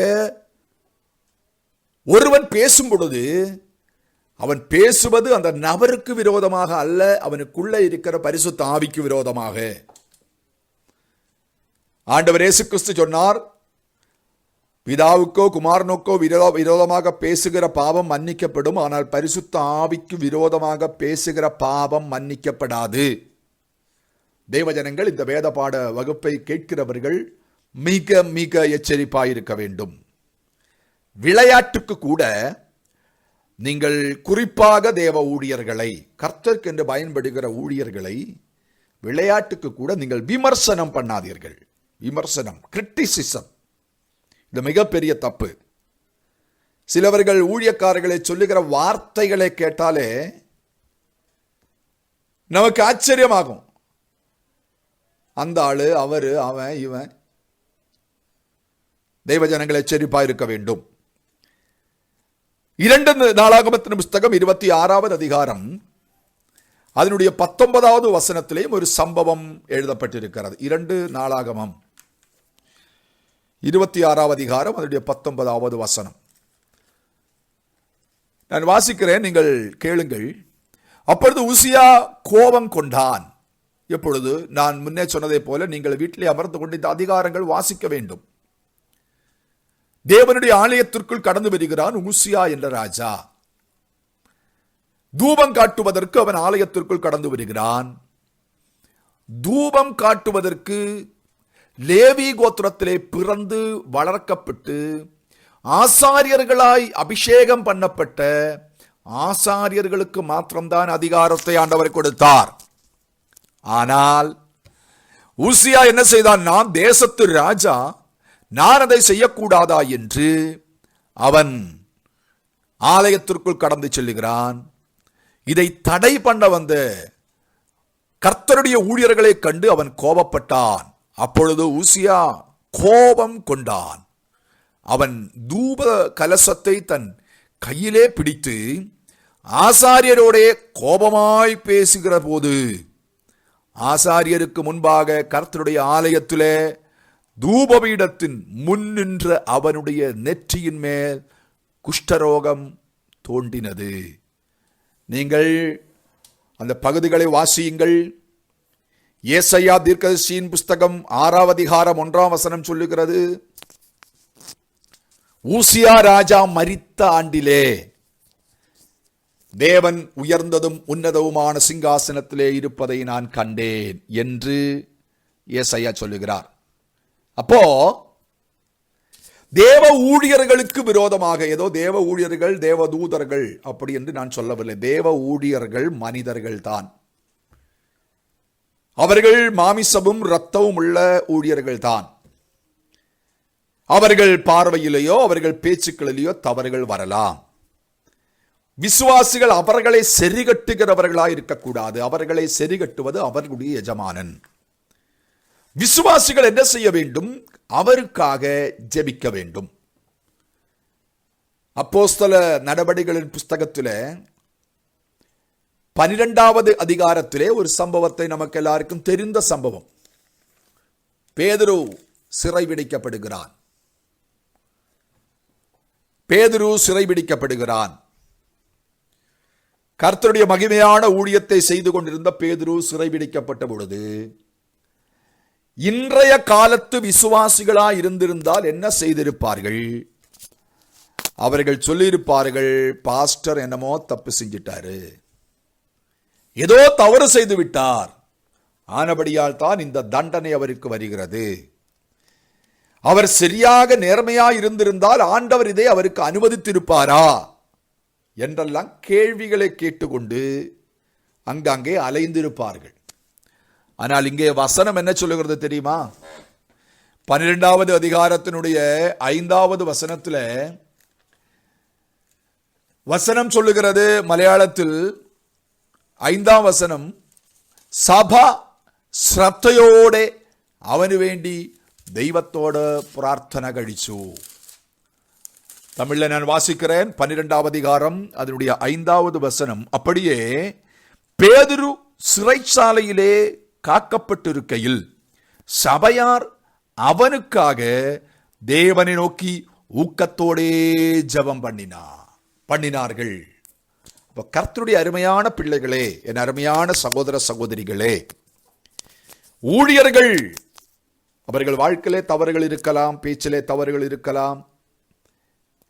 A: ஒருவன் பேசும் பொழுது அவன் பேசுவது அந்த நபருக்கு விரோதமாக அல்ல, அவனுக்குள்ள இருக்கிற பரிசுத்த ஆவிக்கு விரோதமாக. ஆண்டவர் இயேசு கிறிஸ்து சொன்னார், பிதாவுக்கோ குமாரனுக்கோ விரோதமாக பேசுகிற பாவம் மன்னிக்கப்படும், ஆனால் பரிசுத்த ஆவிக்கு விரோதமாக பேசுகிற பாவம் மன்னிக்கப்படாது. தேவஜனங்கள், இந்த வேத பாட வகுப்பை கேட்கிறவர்கள் மிக மிக எச்சரிப்பாயிருக்க வேண்டும். விளையாட்டுக்கு கூட நீங்கள் குறிப்பாக தேவ ஊழியர்களை, கர்த்தருக்கு என்று பயன்படுகிற ஊழியர்களை விளையாட்டுக்கு கூட நீங்கள் விமர்சனம் பண்ணாதீர்கள். விமர்சனம், கிரிட்டிசிசம், இது மிகப்பெரிய தப்பு. சிலவர்கள் ஊழியக்காரர்களை சொல்லுகிற வார்த்தைகளை கேட்டாலே நமக்கு ஆச்சரியமாகும். அந்த ஆளு, அவரு, அவன், இவன். தேவஜனங்கள் எச்சரிப்பா இருக்க வேண்டும். 2 நாளாகமத்தின் புஸ்தகம் 26வது அதிகாரம் அதனுடைய 19வது வசனத்திலேயும் ஒரு சம்பவம் எழுதப்பட்டிருக்கிறது. 2 நாளாகமம் 26வது அதிகாரம் அதனுடைய 19வது வசனம் நான் வாசிக்கிறேன், நீங்கள் கேளுங்கள். அப்பொழுது உசியா கோபம் கொண்டான். எப்பொழுது? நான் முன்னே சொன்னதை போல நீங்கள் வீட்டிலே அமர்ந்து கொண்டு இந்த அதிகாரங்கள் வாசிக்க வேண்டும். தேவனுடைய ஆலயத்திற்குள் கடந்து வருகிறான் உசியா என்ற ராஜா. தூபம் காட்டுவதற்கு அவன் ஆலயத்திற்குள் கடந்து வருகிறான். தூபம் காட்டுவதற்கு லேவி கோத்திரத்திலே பிறந்து வளர்க்கப்பட்டு ஆசாரியர்களாய் அபிஷேகம் பண்ணப்பட்ட ஆசாரியர்களுக்கு மாத்திரம்தான் அதிகாரத்தை ஆண்டவர் கொடுத்தார். ஆனால் உசியா என்ன செய்தான்? நான் தேசத்து ராஜா, நான் அதை செய்யக்கூடாதா என்று அவன் ஆலயத்திற்குள் கடந்து செல்லுகிறான். இதை தடை பண்ண வந்த கர்த்தருடைய ஊழியர்களை கண்டு அவன் கோபப்பட்டான். அப்பொழுது உசியா கோபம் கொண்டான். அவன் தூப கலசத்தை தன் கையிலே பிடித்து ஆசாரியரோடே கோபமாய் பேசுகிற போது ஆசாரியருக்கு முன்பாக கர்த்தருடைய ஆலயத்திலே தூபபீடத்தின் முன் நின்ற அவனுடைய நெற்றியின் மேல் குஷ்டரோகம் தோன்றினது. நீங்கள் அந்த பகுதிகளை வாசியுங்கள். ஏசாயா தீர்க்கதரிசியின் புஸ்தகம் 6வது அதிகாரம் 1ஆம் வசனம் சொல்லுகிறது, ஊசியா ராஜா மரித்த ஆண்டிலே தேவன் உயர்ந்ததும் உன்னதவுமான சிங்காசனத்திலே இருப்பதை நான் கண்டேன் என்று ஏசாயா சொல்லுகிறார். அப்போ தேவ ஊழியர்களுக்கு விரோதமாக, ஏதோ தேவ ஊழியர்கள் தேவ தூதர்கள் அப்படி என்று நான் சொல்லவில்லை. தேவ ஊழியர்கள் மனிதர்கள் தான். அவர்கள் மாமிசமும் இரத்தமும் உள்ள ஊழியர்கள் தான். அவர்கள் பார்வையிலேயோ அவர்கள் பேச்சுக்களிலேயோ தவறுகள் வரலாம். விசுவாசிகள் அவர்களை செறிகட்டுகிறவர்களாய் இருக்கக்கூடாது. அவர்களை செறிகட்டுவது அவர்களுடைய எஜமானன். விசுவாசிகள் என்ன செய்ய வேண்டும்? அவருக்காக ஜெபிக்க வேண்டும். அப்போஸ்தல நடபடிகளின் புஸ்தகத்தில் 12வது அதிகாரத்திலே ஒரு சம்பவத்தை நமக்கு எல்லாருக்கும் தெரிந்த சம்பவம். பேதுரு சிறைபிடிக்கப்படுகிறான். கர்த்தருடைய மகிமையான ஊழியத்தை செய்து கொண்டிருந்த பேதுரு சிறைபிடிக்கப்பட்ட பொழுது, இன்றைய காலத்து விசுவாசிகளாய் இருந்திருந்தால் என்ன செய்திருப்பார்கள்? அவர்கள் சொல்லியிருப்பார்கள், பாஸ்டர் என்னமோ தப்பு செஞ்சிட்டாரு, ஏதோ தவறு செய்து விட்டார், ஆனபடியால் தான் இந்த தண்டனை அவருக்கு வருகிறது. அவர் சரியாக நேர்மையாய் இருந்திருந்தால் ஆண்டவர் இதை அவருக்கு அனுமதித்திருப்பாரா என்றெல்லாம் கேள்விகளை கேட்டுக்கொண்டு அங்கங்கே அலைந்திருப்பார்கள். ஆனால் இங்கே வசனம் என்ன சொல்லுகிறது தெரியுமா? 12வது அதிகாரத்தினுடைய 5வது வசனத்தில் வசனம் சொல்லுகிறது, மலையாளத்தில் 5ஆம் வசனம், சபா ശ്രദ്ധയോടെ അവന് വേണ്ടി ദൈവത്തോട് പ്രാർത്ഥന കഴിച്ചു. தமிழ்ல நான் வாசிக்கிறேன். 12வது அதிகாரம் அதனுடைய 5வது வசனம். அப்படியே பேதுரு சிறைச்சாலையிலே காக்கப்பட்டிருக்கையில் சபையார் அவனுக்காக தேவனை நோக்கி ஊக்கத்தோடே ஜெபம் பண்ணினார்கள். கர்த்தருடைய அருமையான பிள்ளைகளே, என் அருமையான சகோதர சகோதரிகளே, ஊழியர்கள் அவர்கள் வாழ்க்கையிலே தவறுகள் இருக்கலாம், பேச்சிலே தவறுகள் இருக்கலாம்.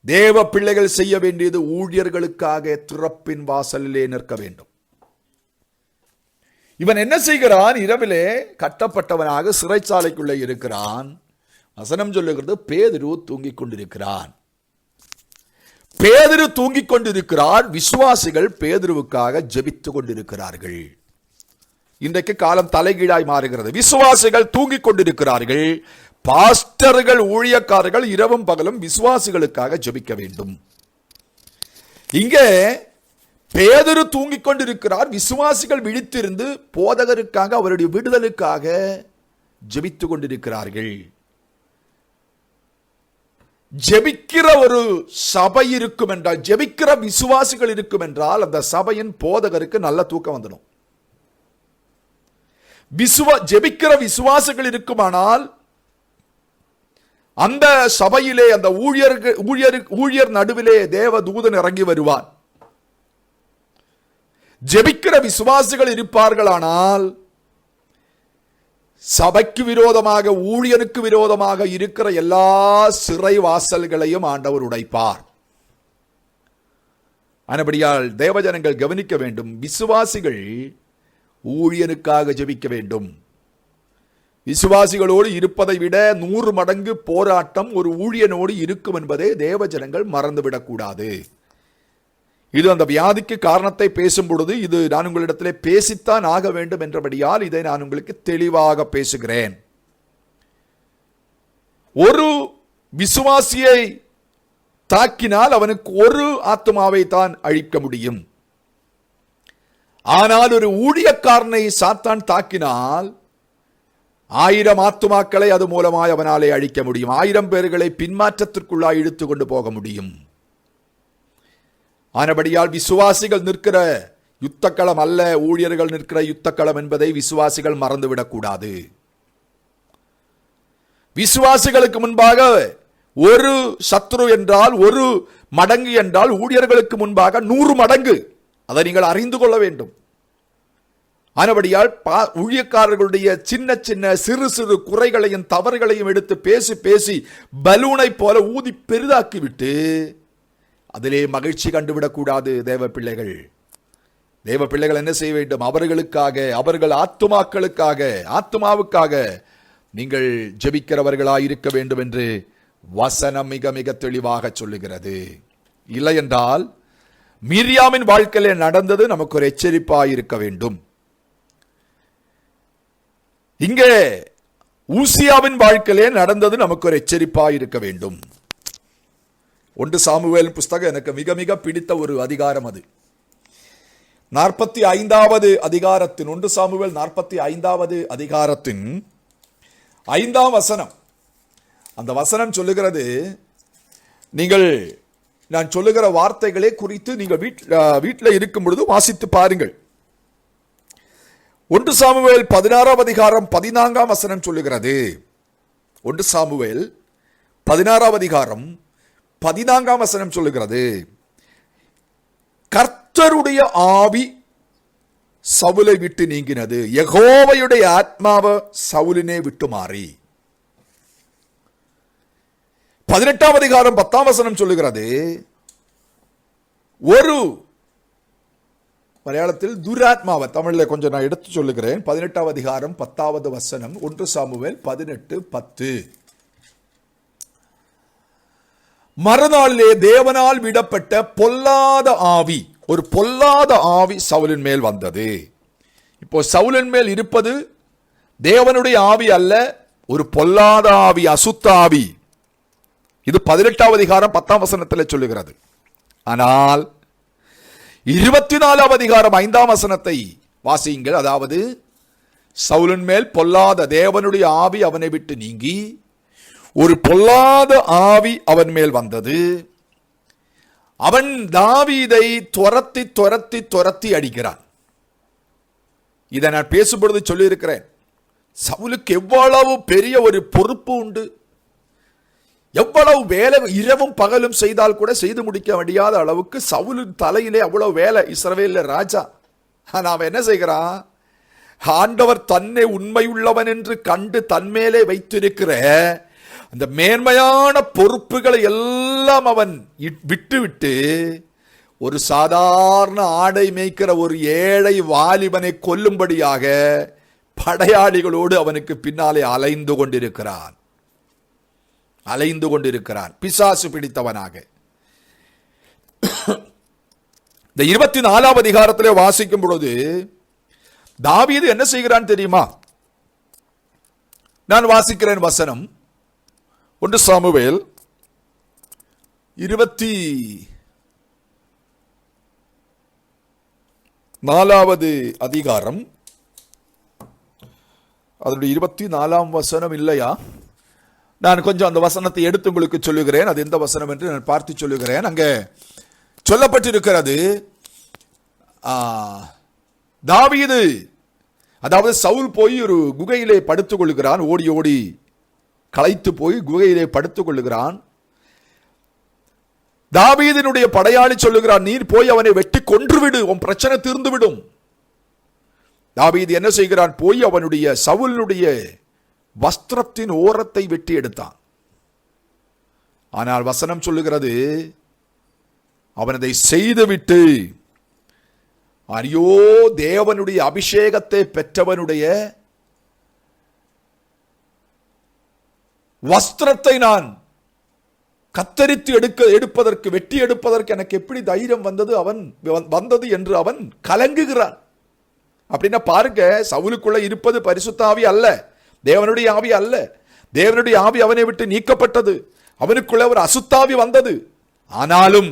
A: தேவ பிள்ளைகள் செய்ய வேண்டியது ஊழியர்களுக்காக திறப்பின் வாசலிலே நிற்க வேண்டும். இவன் என்ன செய்கிறான்? இரவிலே கட்டப்பட்டவனாக சிறைச்சாலைக்குள்ளே இருக்கிறான். வசனம் சொல்லுகிறது பேதுரு தூங்கிக் கொண்டிருக்கிறான். பேதுரு தூங்கிக் கொண்டிருக்கிறார். விசுவாசிகள் பேதுருவுக்காக ஜெபித்துக் கொண்டிருக்கிறார்கள். இன்றைக்கு காலம் தலைகீழாய் மாறுகிறது. விசுவாசிகள் தூங்கிக் கொண்டிருக்கிறார்கள். பாஸ்டர்கள், ஊழியக்காரர்கள் இரவும் பகலும் விசுவாசிகளுக்காக ஜெபிக்க வேண்டும். இங்கே பேதுரு தூங்கிக் கொண்டிருக்கிறார். விசுவாசிகள் விழித்திருந்து போதகருக்காக, அவருடைய விடுதலுக்காக ஜெபித்துக் கொண்டிருக்கிறார்கள். ஜெபிக்கிற ஒரு சபை இருக்கும் என்றால், ஜெபிக்கிற விசுவாசிகள் இருக்கும் என்றால், அந்த சபையின் போதகருக்கு நல்ல தூக்கம் வந்துடும். ஜெபிக்கிற விசுவாசிகள் இருக்குமானால் அந்த சபையிலே, அந்த ஊழியர் நடுவிலே தேவ தூதன் இறங்கி வருவான். ஜெபிக்கிற விசுவாசிகள் இருப்பார்களானால் சபைக்கு விரோதமாக, ஊழியனுக்கு விரோதமாக இருக்கிற எல்லா சிறை வாசல்களையும் ஆண்டவர் உடைப்பார். ஆனபடியால் தேவஜனங்கள் கவனிக்க வேண்டும். விசுவாசிகள் ஊழியனுக்காக ஜெபிக்க வேண்டும். விசுவாசிகளோடு இருப்பதை விட 100 மடங்கு போராட்டம் ஒரு ஊழியனோடு இருக்கும் என்பதை தேவஜனங்கள் மறந்துவிடக்கூடாது. இது அந்த வியாதிக்கு காரணத்தை பேசும் பொழுது இது நான் உங்களிடத்திலே பேசித்தான் ஆக வேண்டும் என்றபடியால் இதை நான் உங்களுக்கு தெளிவாக பேசுகிறேன். ஒரு விசுவாசியை தாக்கினால் அவனுக்கு ஒரு ஆத்துமாவை தான் அழிக்க முடியும். ஆனால் ஒரு ஊழியக்காரனை சாத்தான் தாக்கினால் 1000 ஆத்துமாக்களை அது மூலமாய் அவனாலே அழிக்க முடியும். 1000 பேர்களை பின்மாற்றத்திற்குள்ளாய் இழுத்து கொண்டு போக முடியும். ஆனபடியால் விசுவாசிகள் நிற்கிற யுத்தக்களம் அல்ல ஊழியர்கள் நிற்கிற யுத்தக்களம் என்பதை விசுவாசிகள் மறந்துவிடக்கூடாது. விசுவாசிகளுக்கு முன்பாக ஒரு சத்ரு என்றால், ஒரு மடங்கு என்றால், ஊழியர்களுக்கு முன்பாக 100 மடங்கு. அதை நீங்கள் அறிந்து கொள்ள வேண்டும். ஆனபடியால் ஊழியக்காரர்களுடைய சின்ன சின்ன சிறு சிறு குறைகளையும் தவறுகளையும் எடுத்து பேசி பேசி பலூனை போல ஊதி பெரிதாக்கிவிட்டு அதிலே மகிழ்ச்சி கண்டுவிடக்கூடாது. தேவ பிள்ளைகள் என்ன செய்ய வேண்டும்? அவர்களுக்காக, அவர்கள் ஆத்துமாவுக்காக நீங்கள் ஜெபிக்கிறவர்களாய் இருக்க வேண்டும் என்று வசனம் மிக மிக தெளிவாக சொல்லுகிறது. இல்லை என்றால் மிரியாமின் வாழ்க்கையிலே நடந்தது நமக்கு ஒரு எச்சரிப்பாய் இருக்க வேண்டும். இங்கே ஊசியாவின் வாழ்க்கையிலே நடந்தது நமக்கு ஒரு எச்சரிப்பாய் இருக்க வேண்டும். 1 சாமுவேல் புஸ்தகம் எனக்கு மிக மிக பிடித்த ஒரு அதிகாரம். அது 45வது அதிகாரத்தின் 1 சாமுவேல் 45வது அதிகாரத்தின் 5ஆம் வசனம். அந்த வசனம் சொல்லுகிறது, நீங்கள் நான் சொல்லுகிற வார்த்தைகளை குறித்து நீங்கள் வீட்டில் இருக்கும் பொழுது வாசித்து பாருங்கள். 1 சாமுவேல் 16ஆம் அதிகாரம் 14ஆம் வசனம் சொல்லுகிறது. 1 சாமுவேல் 16ஆம் அதிகாரம் 14ஆம் வசனம் சொல்லுகிறது, கர்த்தருடைய ஆவி சவுலை விட்டு நீங்கினது, யெகோவாவுடைய ஆத்மாவை சவுலினை விட்டு மாறி. 18ஆம் அதிகாரம் 10ஆம் வசனம் சொல்லுகிறது, ஒரு மலையாளத்தில் துராத்மாவை, தமிழில் கொஞ்சம் நான் எடுத்து சொல்லுகிறேன். 18ஆம் அதிகாரம் 10வது வசனம், 1 சாமுவேல் 18:10. மறுநாளிலே தேவனால் விடப்பட்ட பொல்லாத ஆவி, ஒரு பொல்லாத ஆவி சவுலின் மேல் வந்தது. இப்போ சவுலின் மேல் இருப்பது தேவனுடைய ஆவி அல்ல, ஒரு பொல்லாத ஆவி, அசுத்த ஆவி. இது 18ஆம் அதிகாரம் 10ஆம் வசனத்தில் சொல்லுகிறது. ஆனால் 24ஆம் அதிகாரம் 5ஆம் வசனத்தை வாசியுங்கள். அதாவது சவுலின் மேல் பொல்லாத தேவனுடைய ஆவி அவனை விட்டு நீங்கி ஒரு பொல்லாத ஆவி அவன் மேல் வந்தது. அவன் தாவீதை துரத்தி துரத்தி துரத்தி அடிக்கிறான். இதை நான் பேசும்பொழுது சொல்லியிருக்கிறேன். சவுலுக்கு எவ்வளவு பெரிய ஒரு பொறுப்பு உண்டு, எவ்வளவு வேலை இரவும் பகலும் செய்தால் கூட செய்து முடிக்க முடியாத அளவுக்கு சவுலின் தலையிலே அவ்வளவு வேலை. இஸ்ரவேல்ல ராஜா. ஆனா அவன் என்ன செய்கிறான்? ஆண்டவர் தன்னை உண்மையுள்ளவன் என்று கண்டு தன்மேலே வைத்திருக்கிற அந்த மேன்மையான பொறுப்புகளை எல்லாம் அவன் விட்டு ஒரு சாதாரண ஆடை மேய்க்கிற ஒரு ஏழை வாலிபனை கொல்லும்படியாக படையாளிகளோடு அவனுக்கு பின்னாலே அலைந்து கொண்டிருக்கிறான் பிசாசு பிடித்தவனாக. இந்த 24ஆம் அதிகாரத்திலே வாசிக்கும் பொழுது தாவீது என்ன செய்கிறான் தெரியுமா? நான் வாசிக்கிறேன் வசனம் 1 சாமுவேல் 24வது அதிகாரம், அதனுடைய 24ஆம் வசனம் இல்லையா? நான் கொஞ்சம் அந்த வசனத்தை எடுத்து உங்களுக்கு சொல்லுகிறேன். அது எந்த வசனம் என்று நான் பார்த்து சொல்லுகிறேன். அங்கே சொல்லப்பட்டிருக்கிறது, தாவீது, அதாவது சவுல் போய் ஒரு குகையிலே படுத்துக் கொள்ளுகிறான். ஓடி ஓடி களைத்து போய் குகையிலே படுத்துக் கொள்ளுகிறான். தாவீதினுடைய படையாளி சொல்லுகிறான், நீர் போய் அவனை வெட்டி கொன்றுவிடு, உன் பிரச்சனை தீர்ந்துவிடும். தாவீது என்ன செய்கிறான்? போய் அவனுடைய சவுலுடைய வஸ்திரத்தின் ஓரத்தை வெட்டி எடுத்தான். ஆனால் வசனம் சொல்லுகிறது, அவன் அதை செய்துவிட்டு, ஐயோ, தேவனுடைய அபிஷேகத்தை பெற்றவனுடைய வஸ்திரத்தை நான் கத்தரித்து எடுப்பதற்கு வெட்டி எடுப்பதற்கு எனக்கு எப்படி தைரியம் வந்தது என்று அவன் கலங்குகிறான். அப்படின்னா பாருங்க, சவுலுக்குள்ள இருப்பது பரிசுத்த ஆவி அல்ல, தேவனுடைய ஆவி அல்ல. தேவனுடைய ஆவி அவனை விட்டு நீக்கப்பட்டது. அவனுக்குள்ள ஒரு அசுத்தாவி வந்தது. ஆனாலும்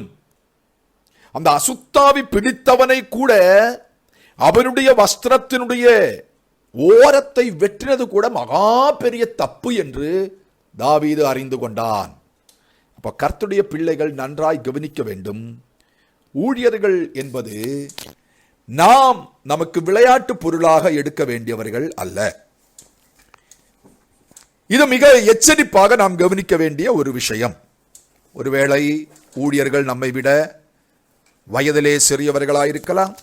A: அந்த அசுத்தாவி பிடித்தவனை கூட அவனுடைய வஸ்திரத்தினுடைய ஓரத்தை வெற்றினது கூட மகா பெரிய தப்பு என்று தாவீது அறிந்து கொண்டான். அப்ப கர்த்தருடைய பிள்ளைகள் நன்றாய் கவனிக்க வேண்டும். ஊழியர்கள் என்பது நாம் நமக்கு விளையாட்டு பொருளாக எடுக்க வேண்டியவர்கள் அல்ல. இது மிக எச்சரிப்பாக நாம் கவனிக்க வேண்டிய ஒரு விஷயம். ஒருவேளை ஊழியர்கள் நம்மை விட வயதிலே சிறியவர்களாயிருக்கலாம்,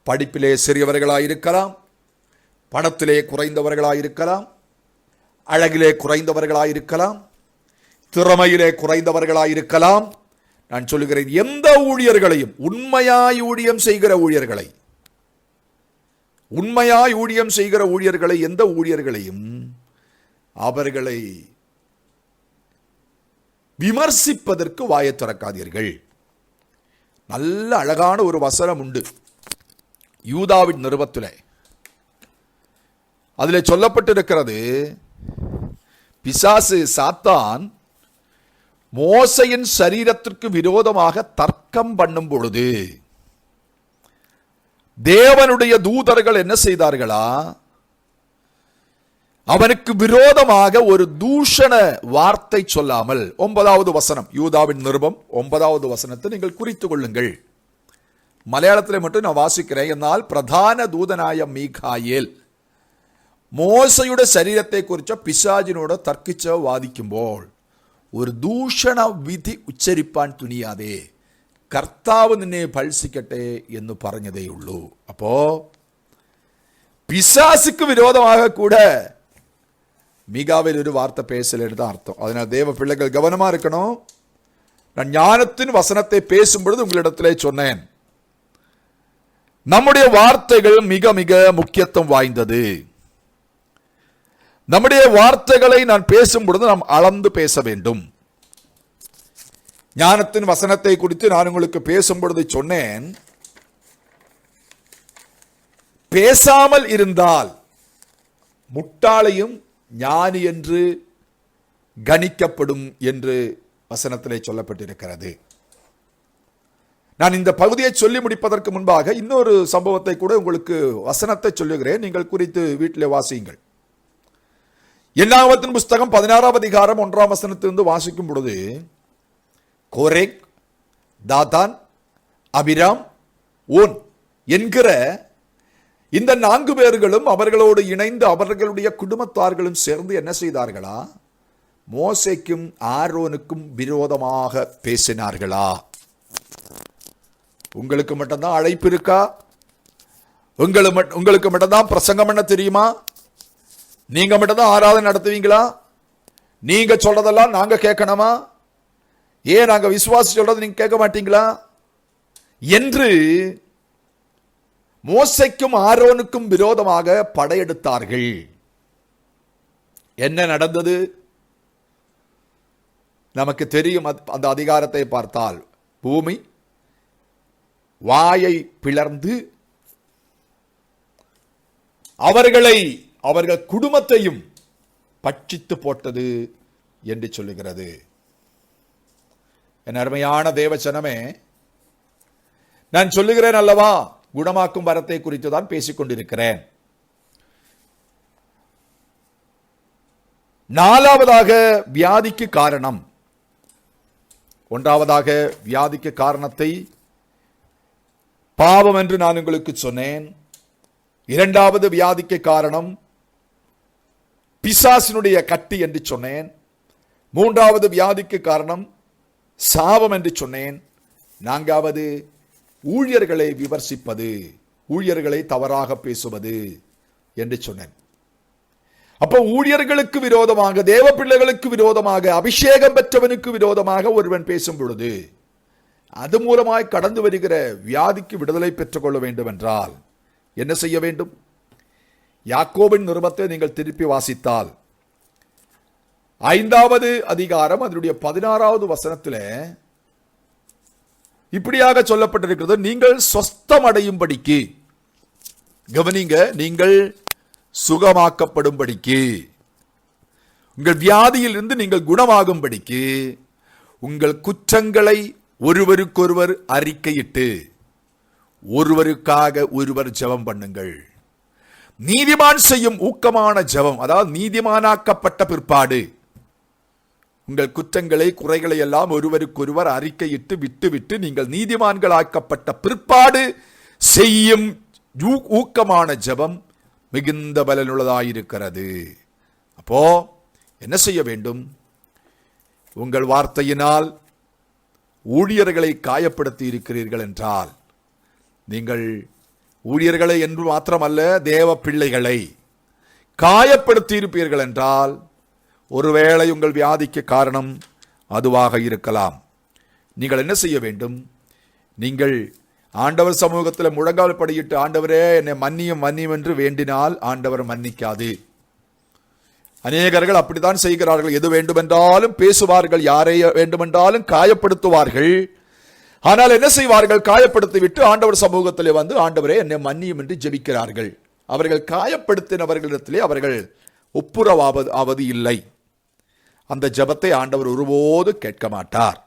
A: படிப்பிலே சிறியவர்களாயிருக்கலாம், பணத்திலே குறைந்தவர்களாயிருக்கலாம், அழகிலே குறைந்தவர்களாயிருக்கலாம், திறமையிலே குறைந்தவர்களாயிருக்கலாம். நான் சொல்லுகிறேன், எந்த ஊழியர்களையும், உண்மையாய் ஊழியம் செய்கிற ஊழியர்களை எந்த ஊழியர்களையும் அவர்களை விமர்சிப்பதற்கு வாயை திறக்காதீர்கள். நல்ல அழகான ஒரு வசனம் உண்டு யூதாவின் நிருபத்திலே. அதிலே சொல்லப்பட்டிருக்கிறது, பிசாசு சாத்தான் மோசையின் சரீரத்திற்கு விரோதமாக தர்க்கம் பண்ணும் பொழுது தேவனுடைய தூதர்கள் என்ன செய்தார்களா? அவனுக்கு விரோதமாக ஒரு தூஷண வார்த்தை சொல்லாமல், 9வது வசனம், யூதாவின் நிருபம் 9வது வசனத்தை நீங்கள் குறித்துக் கொள்ளுங்கள். மலையாளத்தில் மட்டும் நான் வாசிக்கிறேன். എന്നാൽ பிரதான தூதனாய மீகாயேல் മോശയുടെ ശരീരത്തെ കുറിച്ച് പിശാചിനോട് തർക്കിച്ച് വാദിക്കുമ്പോൾ ഒരു ദൂഷണ വിധി ഉച്ചരിപ്പാൻ തുനിയാതെ കർത്താവ് നിന്നെ ഭത്സിക്കട്ടെ എന്ന് പറഞ്ഞതേയുള്ളൂ. അപ്പോ பிசாசுக்கு விரோதமாக கூட மீகாவில் ஒரு வார்த்தை பேசலன்னு தான் அர்த்தம். அதனால் தேவ பிள்ளைகள் கவனமா இருக்கணும். நான் ஞானத்தின் வசனத்தை பேசும் பொழுது உங்களிடத்திலே சொன்னேன், நம்முடைய வார்த்தைகள் மிக மிக முக்கியத்துவம் வாய்ந்தது. நம்முடைய வார்த்தைகளை நான் பேசும் பொழுது நாம் அளந்து பேச வேண்டும். ஞானத்தின் வசனத்தை குறித்து நான் உங்களுக்கு பேசும் பொழுது சொன்னேன், பேசாமல் இருந்தால் முட்டாளையும் ஞானி என்று கணிக்கப்படும் என்று வசனத்திலே சொல்லப்பட்டிருக்கிறது. நான் இந்த பகுதியை சொல்லி முடிப்பதற்கு முன்பாக இன்னொரு சம்பவத்தை கூட உங்களுக்கு வசனத்தை சொல்லுகிறேன். நீங்கள் குறித்து வீட்டிலே வாசியுங்கள். என்னாகமத்தின் புஸ்தகம் 16ஆம் அதிகாரம் 1ஆம் வசனத்திலிருந்து வாசிக்கும் பொழுது, கோரேக் தாதான், அபிராம், ஓன் என்கிற இந்த 4 பேர்களும் அவர்களோடு இணைந்து அவர்களுடைய குடும்பத்தார்களும் சேர்ந்து என்ன செய்தார்களா? மோசேக்கும் ஆரோனுக்கும் விரோதமாக பேசினார்களா? உங்களுக்கு மட்டும்தான் அழைப்பு இருக்கா? உங்களுக்கு மட்டும்தான் பிரசங்கம் பண்ண தெரியுமா? நீங்க மட்டும்தான் ஆராதனை நடத்துவீங்களா? நீங்க சொல்றதெல்லாம் நாங்க கேட்கணுமா? ஏன் நாங்க விசுவாசி சொல்றது நீங்க கேட்க மாட்டீங்களா என்று மோசேக்கும் ஆரோனுக்கும் விரோதமாக படையெடுத்தார்கள். என்ன நடந்தது நமக்கு தெரியும். அந்த அதிகாரத்தை பார்த்தால் பூமி வாயை பிளர்ந்து அவர்கள் குடும்பத்தையும் பட்சித்து போட்டது என்று சொல்லுகிறது. என் அருமையான தேவச்சனமே, நான் சொல்லுகிறேன் அல்லவா, குணமாக்கும் வரத்தை குறித்து தான் பேசிக் கொண்டிருக்கிறேன். 4வதாக வியாதிக்கு காரணம். 1வதாக வியாதிக்கு காரணத்தை பாவம் என்று நான் உங்களுக்கு சொன்னேன். 2வது வியாதிக்கு காரணம் பிசாசினுடைய கட்டி என்று சொன்னேன். 3வது வியாதிக்கு காரணம் சாபம் என்று சொன்னேன். 4வது ஊழியர்களை விமர்சிப்பது, ஊழியர்களை தவறாக பேசுவது என்று சொன்னேன். அப்போ ஊழியர்களுக்கு விரோதமாக, தேவ பிள்ளைகளுக்கு விரோதமாக, அபிஷேகம் பெற்றவனுக்கு விரோதமாக ஒருவன் பேசும் பொழுது அது மூலமாய் கடந்து வருகிற வியாதிக்கு விடுதலை பெற்றுக் கொள்ள வேண்டும் என்றால் என்ன செய்ய வேண்டும்? யாக்கோபின் நிருபத்தை நீங்கள் திருப்பி வாசித்தால் 5வது அதிகாரம் அதனுடைய 16வது வசனத்தில் இப்படியாக சொல்லப்பட்டிருக்கிறது. நீங்கள் சொஸ்தம் அடையும்படிக்கு, கவனிங்க, நீங்கள் சுகமாக்கப்படும்படிக்கு, உங்கள் வியாதியில் இருந்து நீங்கள் குணமாகும்படிக்கு உங்கள் குற்றங்களை ஒருவருக்கொருவர் அறிக்கையிட்டு ஒருவருக்காக ஒருவர் ஜெபம் பண்ணுங்கள். நீதிமான் செய்யும் ஊக்கமான ஜெபம், அதாவது நீதிமானாக்கப்பட்ட பிற்பாடு உங்கள் குற்றங்களை குறைகளை எல்லாம் ஒருவருக்கொருவர் அறிக்கையிட்டு விட்டு நீங்கள் நீதிமான்களாக்கப்பட்ட பிற்பாடு செய்யும் ஊக்கமான ஜெபம் மிகுந்த பலனுள்ளதாயிருக்கிறது. அப்போ என்ன செய்ய வேண்டும்? உங்கள் வார்த்தையினால் ஊழியர்களை காயப்படுத்தி இருக்கிறீர்கள் என்றால், நீங்கள் ஊழியர்களை என்று மாத்திரமல்ல தேவ பிள்ளைகளை காயப்படுத்தி இருப்பீர்கள் என்றால், ஒருவேளை உங்கள் வியாதிக்கு காரணம் அதுவாக இருக்கலாம். நீங்கள் என்ன செய்ய வேண்டும்? நீங்கள் ஆண்டவர் சமூகத்தில் முழங்கால் படியிட்டு, ஆண்டவரே என்னை மன்னியும் மன்னியும் என்று வேண்டினால் ஆண்டவர் மன்னிக்காது. அநேகர்கள் அப்படித்தான் செய்கிறார்கள். எது வேண்டுமென்றாலும் பேசுவார்கள், யாரை வேண்டுமென்றாலும் காயப்படுத்துவார்கள். ஆனால் என்ன செய்வார்கள்? காயப்படுத்தி விட்டு ஆண்டவர் சமூகத்திலே வந்து, ஆண்டவரே என்னை மன்னியும் என்று ஜெபிக்கிறார்கள். அவர்கள் காயப்படுத்தினவர்களிடத்திலே அவர்கள் ஒப்புரவாவது இல்லை. அந்த ஜெபத்தை ஆண்டவர் ஒருபோது கேட்க மாட்டார்.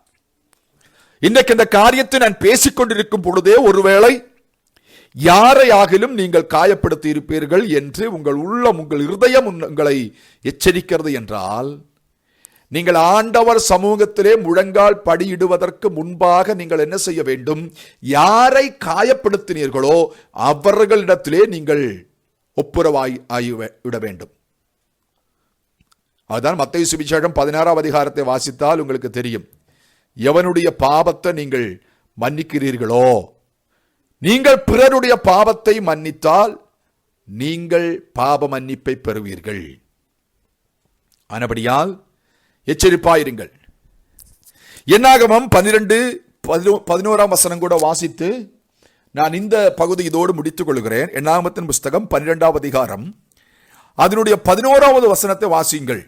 A: இன்றைக்கு இந்த காரியத்தை நான் பேசிக்கொண்டிருக்கும் பொழுதே ஒருவேளை யாரையாகிலும் நீங்கள் காயப்படுத்தி இருப்பீர்கள் என்று உங்கள் உள்ளம், உங்கள் இருதயம் உங்களை எச்சரிக்கிறது என்றால், நீங்கள் ஆண்டவர் சமூகத்திலே முழங்கால் படியிடுவதற்கு முன்பாக நீங்கள் என்ன செய்ய வேண்டும்? யாரை காயப்படுத்தினீர்களோ அவர்களிடத்திலே நீங்கள் ஒப்புரவாயிட வேண்டும். அதுதான் மத்தேயு சுவிசேஷம் 16வது அதிகாரத்தை வாசித்தால் உங்களுக்கு தெரியும். எவனுடைய பாவத்தை நீங்கள் மன்னிக்கிறீர்களோ, நீங்கள் பிறருடைய பாவத்தை மன்னித்தால் நீங்கள் பாவ மன்னிப்பை பெறுவீர்கள். ஆனபடியால் எச்சரிப்பாயிருங்கள். என்னாகமம் 12:11 வசனம் கூட வாசித்து நான் இந்த பகுதி இதோடு முடித்துக் கொள்கிறேன். என்னாகமத்தின் புஸ்தகம் 12வது அதிகாரம் அதனுடைய 11வது வசனத்தை வாசியுங்கள்.